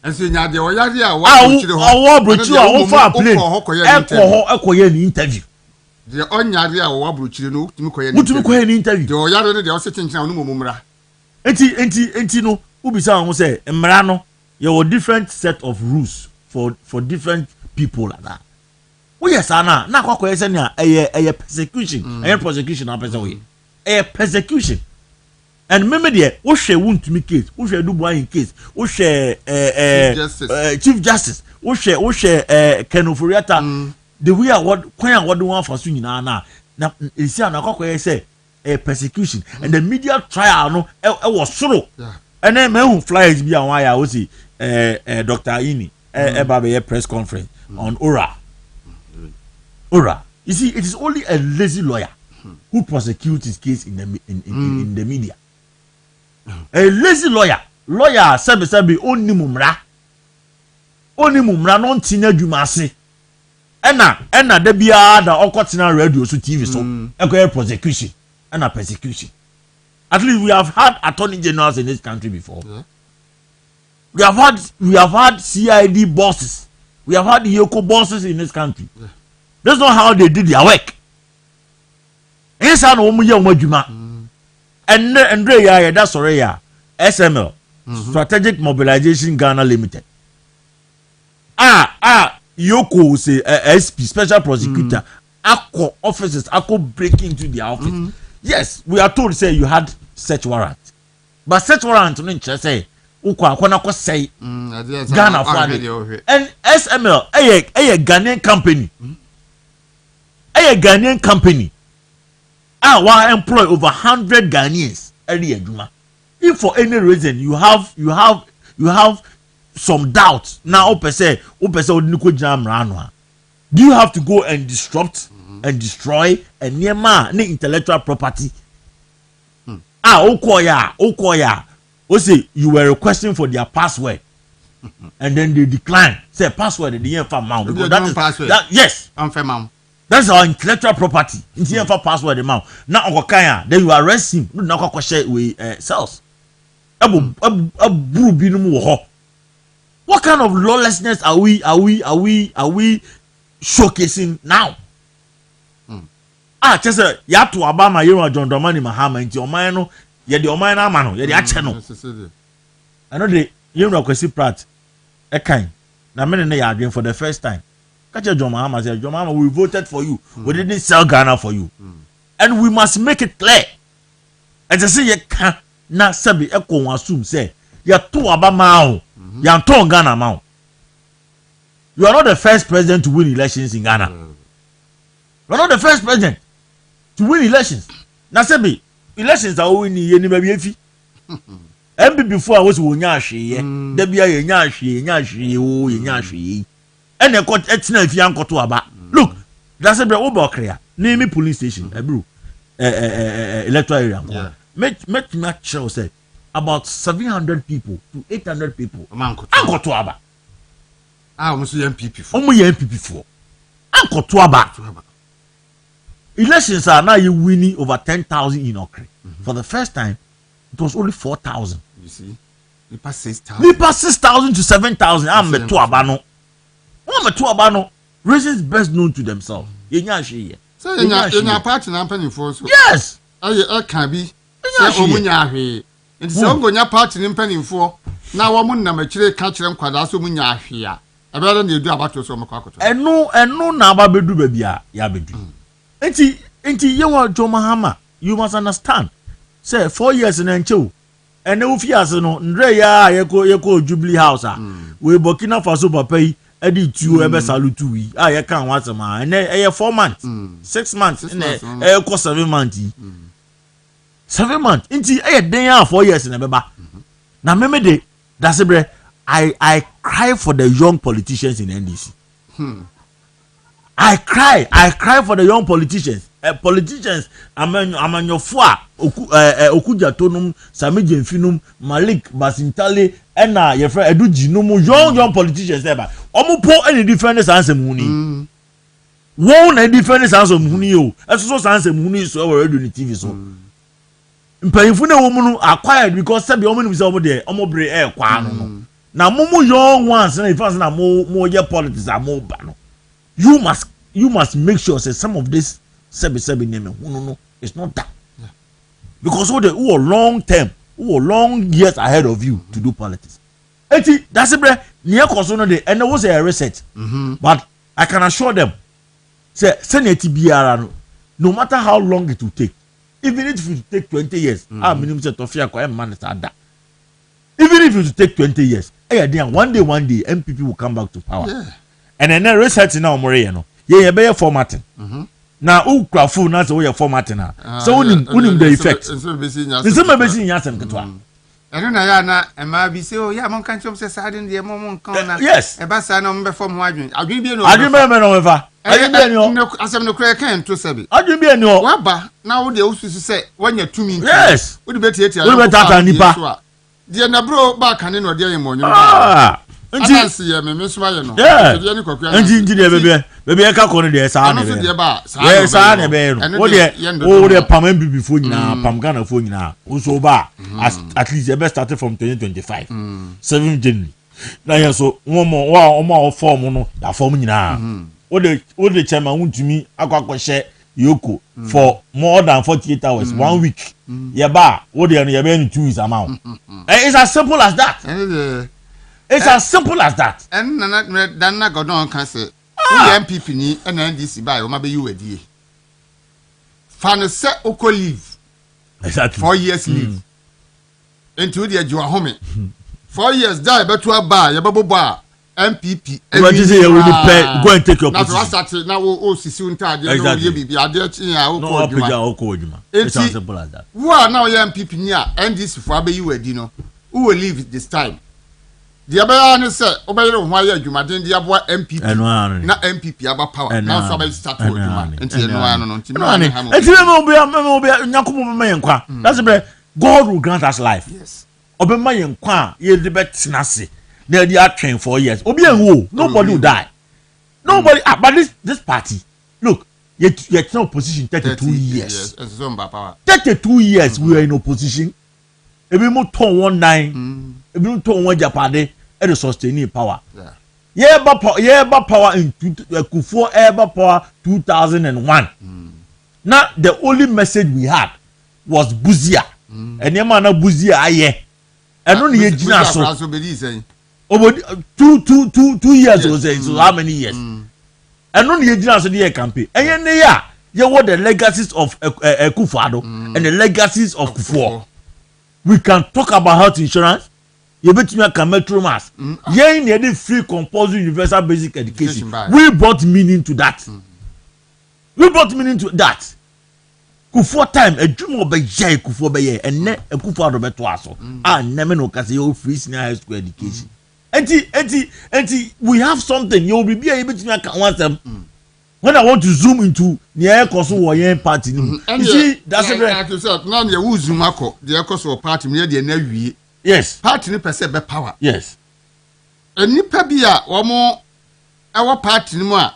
ense nya de oyare a wa brochi a wo fa plane ekoye ni interview de onyare a wa brochi no tumi koye ni interview de oyare no de o se chenchena no momumra enti no ubisa ho say mra no you have different set of rules for different people like that we yes na kwakoye se na eye persecution prosecution na person we persecution and remember there wo hwe wuntumi case wo hwe dubuan case wo hwe chief justice wo hwe kenoforiata the way what kwan award one for so nyina na esi na kwakoye say persecution and the media trial no e was soro and then me flyers bi awon aya wo si Dr. Ini Baba press conference on Ora. You see, it is only a lazy lawyer who prosecutes his case in the media. A lazy lawyer sabi oni mumra no ntinya dwuma ase. Ena da bia da okotina radio so TV so ekoye prosecution and persecution. At least we have had attorney generals in this country before. Yeah. We have had CID bosses. We have had Yoko bosses in this country. Yeah. That's not how they did their work. Yes, I know and that's already SML, Strategic Mobilization Ghana Limited. Yoko say SP, Special Prosecutor, Akko officers, Akko break into their office. Yes, we are told say you had search warrant, but search warrant no interest say ukwa akwana ko say Ghana for and SML a Ghanaian company. A Ghanaian company. Wa employ over 100 Ghanaians every year. If for any reason you have some doubts now, opese odiniko jam rano Do you have to go and disrupt and destroy a near intellectual property? Okoya. Say you were requesting for their password, and then they decline. Say password in the amount because that is password. Yes, that's our intellectual property. In the password amount. Now Okokaya, then you arrest him. No, now with cells. What kind of lawlessness are we showcasing now? Just say you have to Obama, you know, John Dramani Mahama into your mind. You're the Omana man, you're the Achano. I know the you know, Kwesi Pratt, a kind. Now, many are doing for the first time. Catch your John Mahama said, John Mahama, we voted for you. We didn't sell Ghana for you. And we must make it clear. As I say, you can't now sabi echo assume say, you're too Obama, you're too Ghana mount. You are not the first president to win elections in Ghana. You are not the first president to win elections. Now, Sebi, elections are winning any baby. And before I was Wunyashi, there be a Yashi, and I got Etina if you uncle to Aba. Look, Dasebre Obokrea, name me police station, a brew, electoral area. Make me show say about 700 people to 800 people. Uncle to Aba. I almost MPP for. Almost MPP for. Uncle to Aba. Elections are now you winning over 10,000 in Okre. For the first time, it was only 4,000. You see, we passed 6,000. We passed 6,000 to 7,000. I'm a Tuabano. I'm a Tuabano. Reasons best known to themselves. So in your party, I'm penny for. Yes. I can be. And so I'm going to party in penny for. Now I'm going to catch them quite as soon as here. I better than you do about your summer cocktail. And no, Nababedu baby, Yabedu. Enti you want Joe Mahama, you must understand. Say 4 years in Encho. And no fears no Ndreya yeko Jubilee House we Burkina Faso pay edit you ebe salute we you can once a man and 4 months 6 months in 7 months 7 months inti den 4 years in ebeba na meme de Dasebre I cry for the young politicians in NDC. I cry for the young politicians. Politicians, Amanyofua, Okuja Tonum, Sami Jenfinum, Malik Basintale, and your friend Edu Jinumu, young politicians ever. Omupo any difference answer Muni. Won't a difference answer Muni, as so answer Muni is already on the TV. So, Payfuna woman acquired because Sabi woman was over there, Omobre air quano. Now, Momo young ones, and if I say more your politics are more bano. You must make sure say some of this sebi name no it's not that because who are long term who are long years ahead of you to do politics. Eti Dasebre near consumer de and there was a research but I can assure them say Senate BR no matter how long it will take even if it take 20 years minimum say Tofia ko man that even if it take 20 years one day MPP will come back to power and then research now more no yeah be formatting na ukrafu na so we formatting so unim the effect so be see nyasem ketwa eno na ya na ema bi se o ya mon kan chom se sadin de mon kan na yes e ba sa na mo be form ho adwen bi no me fa adwen bi no asem no kra kan to sabi adwen bi no wa ba na wo de ususu se wanya tumi yes wo de betiatia wo de tata nipa de na bro ba kan ne no de yem onyo nti ye me mesuma ye no de ni kokua nti de bebe e ka ko ne de sa na be yes sa na be no wo de pam MPP fo nyina pam Ghana fo nyina wo so ba at least e be started from 2025 7 January na ye so wo mo form no da form nyina wo de chairman wuntumi akwakwahye yoko for more than 48 hours 1 week ye ba wo de no ye be 2 weeks amount it's as simple as that. It's as simple as that. And Dana Godon can say, MPP ni and NDC by or maybe you a dear. Fan set Oko leave. Exactly. 4 years leave. Into the Joa home. 4 years die, but to a bar, your bubble bar, MPP. What is it? Go and take your position. Now, oh, soon time, exactly. I did it's as simple as that. Who are now MPP near NDC for you a dinner? Who will leave this time? the other say obey why you madin the abo MPP na MPP aba power now so about start to man enti no ano no enti me obi nyakomo me yenkwa that's the God will grant us life yes obema yenkwa ye de betinase na dey atwen for years obi enwo nobody will die nobody but this party look yet in opposition 32 years yes so power 32 years we were in opposition ebi mo ton 19 ebi mo ton one japade e dey sustain power yeah power in Kufuor ever power 2001 now the only message we had was buzia enema na buzia aye eno ne ye gina so over 2 years or so how many years eno ne ye gina so dey campaign enye ne ya ye what the legacies of Kufuor and the legacies of Kufuor. We can talk about health insurance. You bet me can metro mass. Yen need free compulsory universal basic education. We brought meaning to that. We brought meaning to that. Kufuor time a dream of Agyei Kufuor be ye and ne a Kufuor do beto aso. Ah never no kasi you free senior high school education. Enti we have something you will be able to can want them. When I want to zoom into the air course or yen party, you see that's a now you zoom ako the air course or party near the nevi. Yes, party ni percent be power. Yes, a nipa bia omo our party ni mo a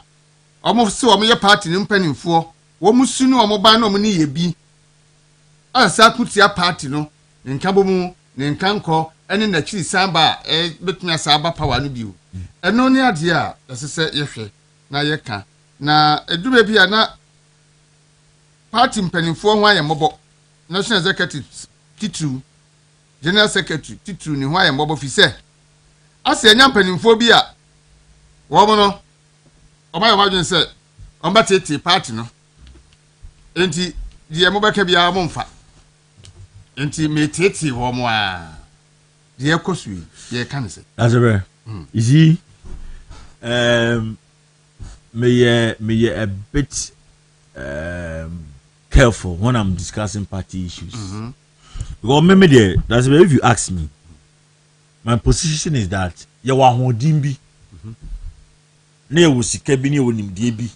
omo se omo ye party ni mpanimfo omo sunu omo ban na omo ni ye bi ansa kutia party no nka bomu ne nkanko ene na chiri samba betumi asaba power no bi o eno ni ade a esese ye hwe na ye ka na edube bia na party mpanimfo ho ayembo national executive titru general secretary titru ni ho ayembo fi se ase enya mpanimfo bi a wo mo no omayo madwen se omba tete party no enti die mo beka bia mo mfa enti me tete wo mo a die kosui ye kan se Dasebre you see me a bit careful when I'm discussing party issues. Because maybe there, that's why if you ask me, my position is that you want hodimbi, ne wusike bi ne wonimdie bi,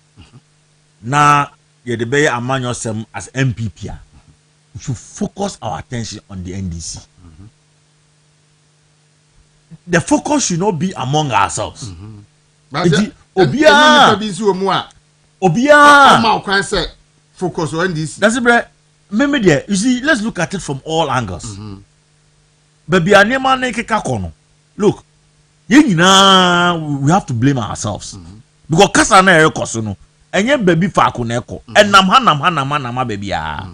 na ye de be among yourself as MPP. We should focus our attention on the NDC. The focus should not be among ourselves. Obia focus on this. That's it, maybe there. You see, let's look at it from all angles. Baby, look, we have to blame ourselves because kasa na ere koso no enye baby fa akoneko enam baby ah.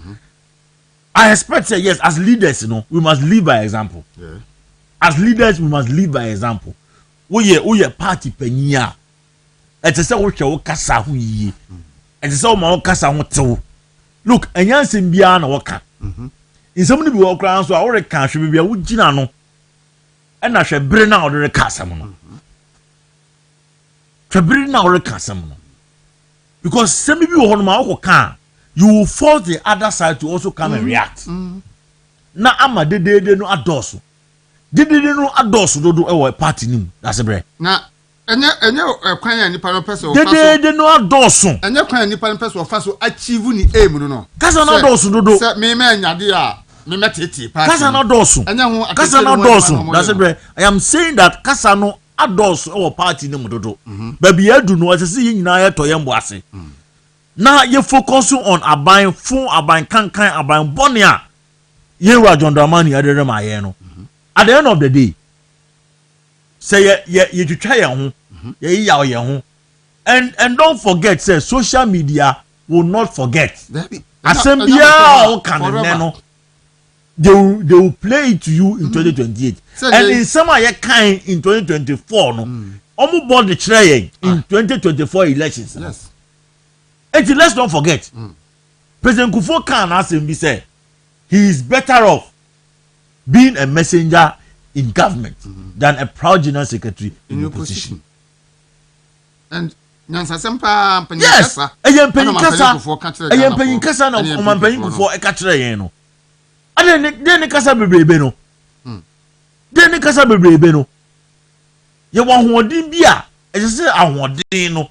I expect say yes, as leaders, we must lead by example. Yeah. As leaders, we must lead by example. We party penya. It is so we kasa hu yi. It is so ma kasa hu tew. Look, enyanse bia na waka. In some be wo kran so awore kan hwe bia wo gina no. E na hwe bere na odere kasa mo no. Hwe bere na odere kasa mo no. Because some be wo no ma wo kan, you will force the other side to also come and react. Na ama de no adoso. De no adoso dodo e wo party nim. Dasebre. Na enye kwan ya nipa no pese o faso de no adoso enye kwan ya nipa no pese o faso achieve ni aim no kasa na adoso dodo se me nyade a me metete party kasa na adoso enye ho kasa na adoso that's it. I am saying that kasa no adoso e wo party ni dodo baby adu no ase yi nyina ye to ye mbo ase na ye focus on aban fun aban kankan aban bone a ye wa John Dramani adere ma ye no at the end of the day say you try your home, and don't forget, say social media will not forget. Assembia they will play it to you in 2028, and in some kind in 2024. No, almost board the trying in 2024 elections. Yes, and let's not forget, President Kufuor can ask him. He said he is better off being a messenger in government than a proud general secretary in opposition. And Nansa Sempa yes, ayem peyin kasa na o peyin Kufuor e ka kire yen no. Ade ne kasa bebrebe no. De ne kasa bebrebe no. ye wa hoɔden bi a ɛsɛ ahoɔden no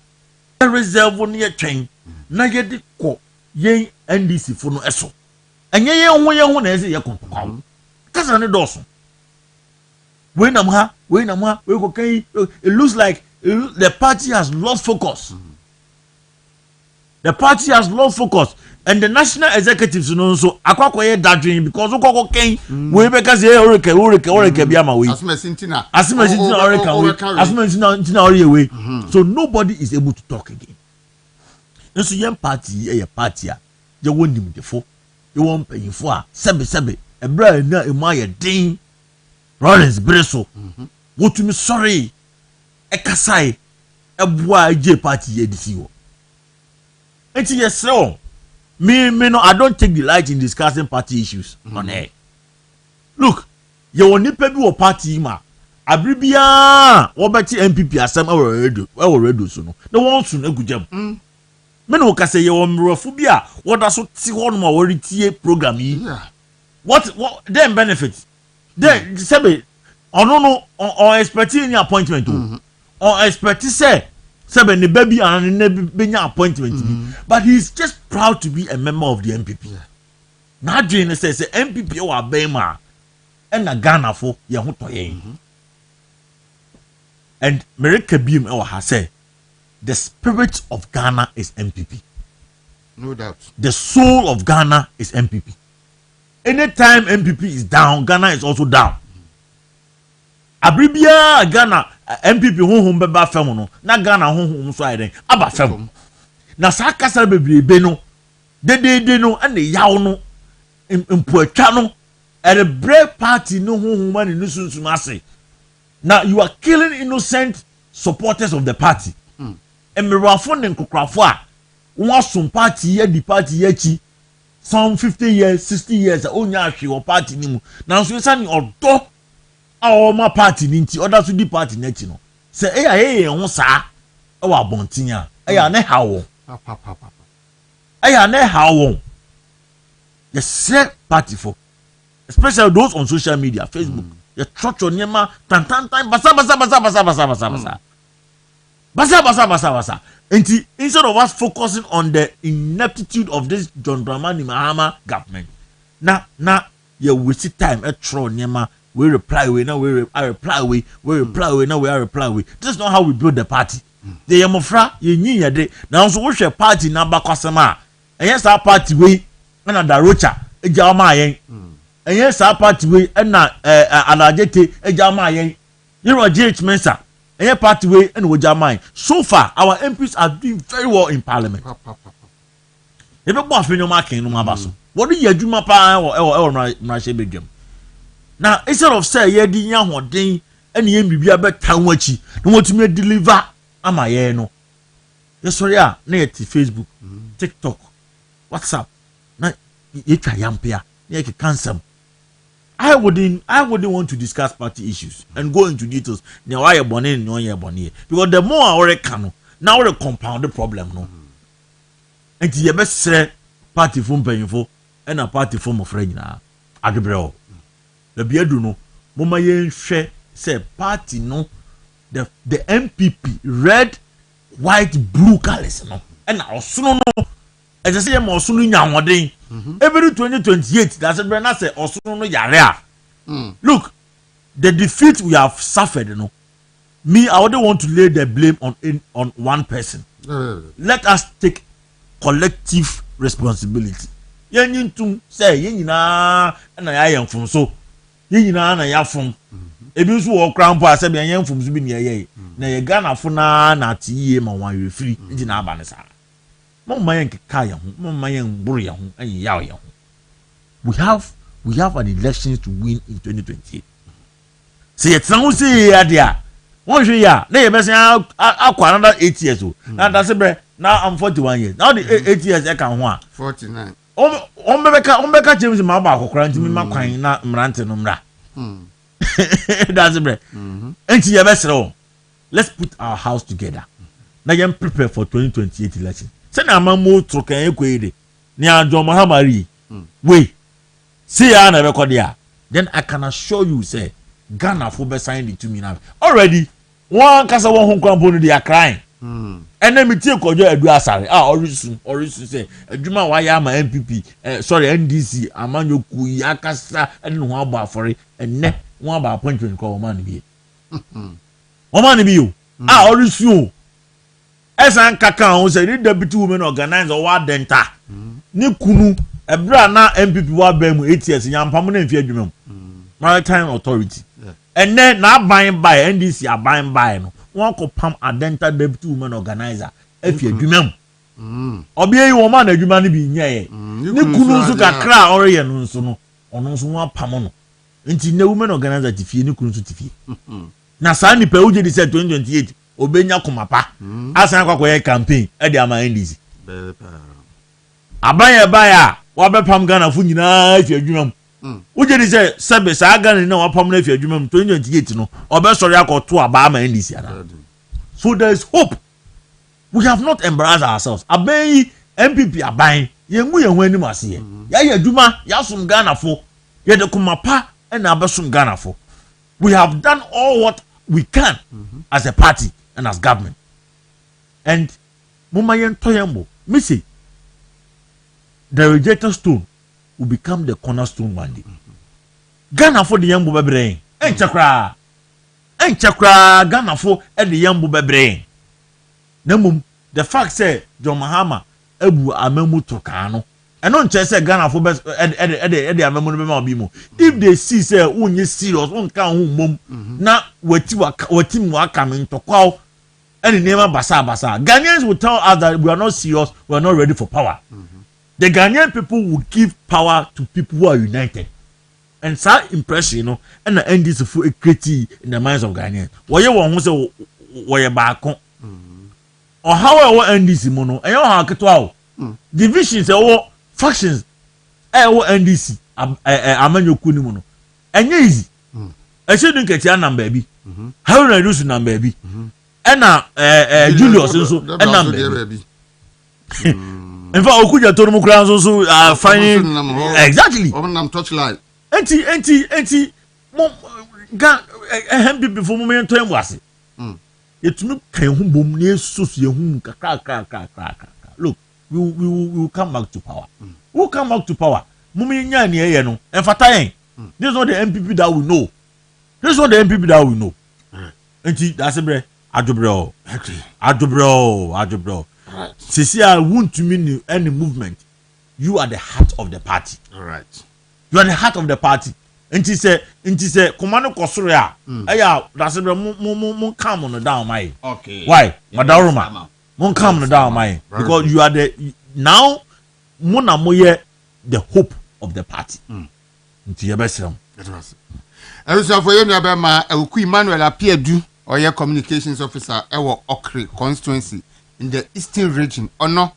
reserve no ye twɛn na ye de kɔ yen NDC fo no ɛso ɛnyɛ ye ho na ɛsɛ ye kɔnkɔn kasa ne dɔso we nam ha we go kan it looks like the party has lost focus. The party has lost focus, and the national executives know so. Akwakoye dadrin because ukoko ken we because say oreke biama we. Asime sintina we. So nobody is able to talk again. And so young party a party you won him defo. You won pay for sebe e bra na e ma ye din Rollins Breso. What to me sorry e kasai e boa Agyei party e disi wo. And yes, so me no, I don't take delight in discussing party issues on air. Look, you will need people or party ma. Abribia, what about MPP as some already so no. The one soon a good job. Men who can say you are phobia. What does what see one more program? Yeah. What then benefits? Then say, no, or expertise in appointment. Or expertise say. Seven the baby and the appointment, but he's just proud to be a member of the MPP. Now, Jane says the MPP or Bema and a Ghana for Yahuto. And Mereka Beam or has said the spirit of Ghana is MPP. No doubt. The soul of Ghana is MPP. Anytime MPP is down, Ghana is also down. Abribia Ghana MPP honhom beba fam no na Ghana honhom so ayden aba fam na sa kasa bebrebe no de no ene yaw no mpoatwa no ere break party no honhom ani no sunsun ase now you are killing innocent supporters of the party emirafo ne nkokrafo a won som party ya di party ya chi some 50 years 60 years onya ahwe o party ni mu na so isa ni odo our my party ninti others to the party nechi no say ho saa e wa bontin a ne hawo ne hawo yes party for especially those on social media Facebook you trot on yema tan basa instead of us focusing on the ineptitude of this John Dramani Mahama government na you waste time at tro yema. We reply we now I reply we reply we now I reply we. This is not how we build the party. The yamofra ye nyi yede now so we share party na bakwasema and yes our party we na darocha eja ma yen and yes our party we na alajete eja ma yen you know GH Mensa and yes party we and we jama. So far our MPs are doing very well in parliament. Ebe bo afenyo ma ken no ma baso what do you adwuma pa na she bedwam. Now, instead of say, yeah, the young one thing, and you be a better town watchy, no want to me deliver. Am I no? Yes, sorry, net Facebook, TikTok, WhatsApp. Now, you try yampia, you can cancel. I wouldn't want to discuss party issues and go into details. Now, why you born in, no, you're born here. Because the more I already can, now we compound the problem, no. And the best say party from paying for and a party from a friend now. Agyei. The beadu no mama yen hwe say party no the MPP red white blue colors no and osono no e say say ma osono nyanwoden every 2028 Dasebre na say osono no yare a look the defeat we have suffered no me I wouldn't want to lay the blame on one person. Let us take collective responsibility. Yen yintum say yen nyina na ya yemfum so yina na yafum ebi nso wo krampo asabe yan fum so bi ne yeye na ye Ghana fo na atiye ma wan refiri nti na aba ne sa mo mayen keka ya ho mo mayen gburu ya ho ayi ya ho we have an election to win in 2028 say yetra ho say ya dia won hwe ya na ye besen akwa another 8 years o na Dasebre now I'm 41 years now the 8 years e kan ho a 49 Ombeka James ma ba akokora ntimi makwan na mrante no mra. Dasebre. Enti ye besere. Let's put our house together. Na yem prepare for 2028 election. Say na amamu trokan ekwede. Ni John Mahamari. We. See ya na record ya. Then I can assure you say Ghana for be sign it to me now. Already one kasa one home company they are crying and then me tie kojo edu asare orisun say adwuma wa ya ma MPP sorry NDC amanyoku yakasa and no abo afore enne one aba appointment ko man bi o orisun esan kaka on say the deputy women organizer wa denta ni kunu ebra na MPP wa ba mu 8 years nyampam na mfi adwuma mu maritime authority and then na by NDC aban by no one ko pam adenta deputy women organizer efi adwuma mu obi yi wo ma na adwuma no bi nyeye ni kunu nso kakra oreye no nso no ono nso wa pam no nti na women organizer tifie ni kunu nso tifie na saa nipa uje di se 2028 obenya komapa asan kwakoye campaign e di ama NDC abanye baya wa be pam Ghana fu nyina efi adwuma mu uje di se sebe saa Ghana na wa pam na efi adwuma mu 2028 no obe sori akoto aba ama NDC ana. So there is hope. We have not embarrassed ourselves. Abayi MPP abayi yengu anim ase ya adwuma ya sum Ghana fo ye de komapa e na abesum Ghana fo. We have done all what we can as a party and as government. And mama yen toyambo me say the rejected stone will become the cornerstone one day. Ghana for the yambo bebre enchakra Ghana for the yambo bebre. Nemum the fact say John Mahama ebu amemu tokano and don't say Ghana for best if they see say unye serious unkan mom na wetim wa coming to call any name basa Ghanaians will tell us that we are not serious, we are not ready for power. The Ghanaian people will give power to people who are united. And that impression, you know, and the end is for equity in the minds of Ghanaians. Why you want to say why back on or how I want NDC mono and you have to divisions or factions NDC amanyo kuni mono and easy I shouldn't get your number baby how do I do some baby and Julius also and number in fact okuja to no kran so finding exactly touchlight enti mo ga MPP before moment to wase yetumi kan hu bom na esoso ehun kakra look we will come back to power. We'll come back to power. Mumi nya ni eye no enfata yen. This is not the MPP that we know. This is not the MPP that we know. Enti Dasebre adwobre right. Sisi I want to mean any movement. You are the heart of the party. All right. You are the heart of the party. Enti say komano kosoro ya. Eya Dasebre mo calm on down my. Okay. Why? Madaruma. Mon come down my because you are the now mona moye the hope of the party. Nti yebesem. Every for you na ma Eku Emmanuel Apiedu or your communications officer ewo Okre constituency in the eastern region ono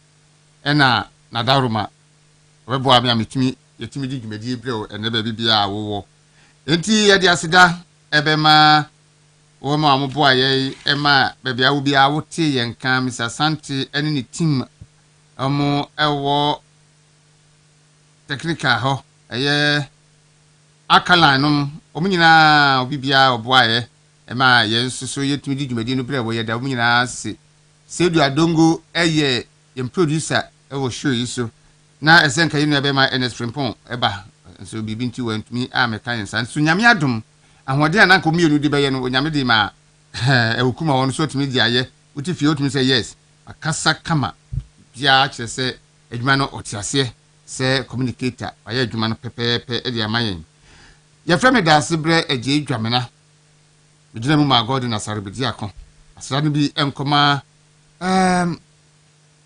na Nadaruma. Webo ami amitimi yetimi di dwumadi ebreo ene ba bibia wo. Enti ye de aseda ebema wo ma amobo aye ema bebia wo bia wo tie yenka Mr. Santi ene ni team omo ewo technical ho eye akalanum omunyina obibia obo aye ema ye nsuso yetumi di dwumadi no bre wo ye da omunyina se Sedu Adongo eye yem producer ewo show yi so na esenka yi no ebema NS Frimpon eba so bibi nti wantumi ameka yensa so nyame adom ahode ana nko mienu di beye no nyame di ma ewukuma won so tumi di aye utifie otumi say yes akasa kama bia kire se adwuma no otiase se communicator aye adwuma no pepepe e di amayen ye frame Dasebre Agyei Dwanena bidina mu ma God na sarebedi akon asra no bi enkoma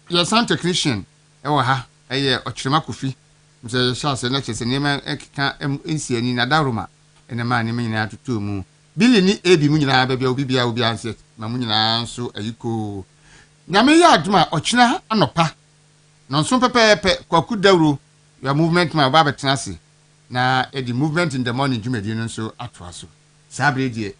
your sound technician ewa ha eye ochirema kofi mse chance na chese nema ekika ensiani na Daruma ene ma ne nyina atutu mu bili ni ebi mu nyina ba bia obi anse ma mu nyina nso ayiko nyame ya aduma ochina anopa no nso pepepe kwaku dawro your movement ma ba betena se na the movement in the morning jumedi no nso atoaso sabre die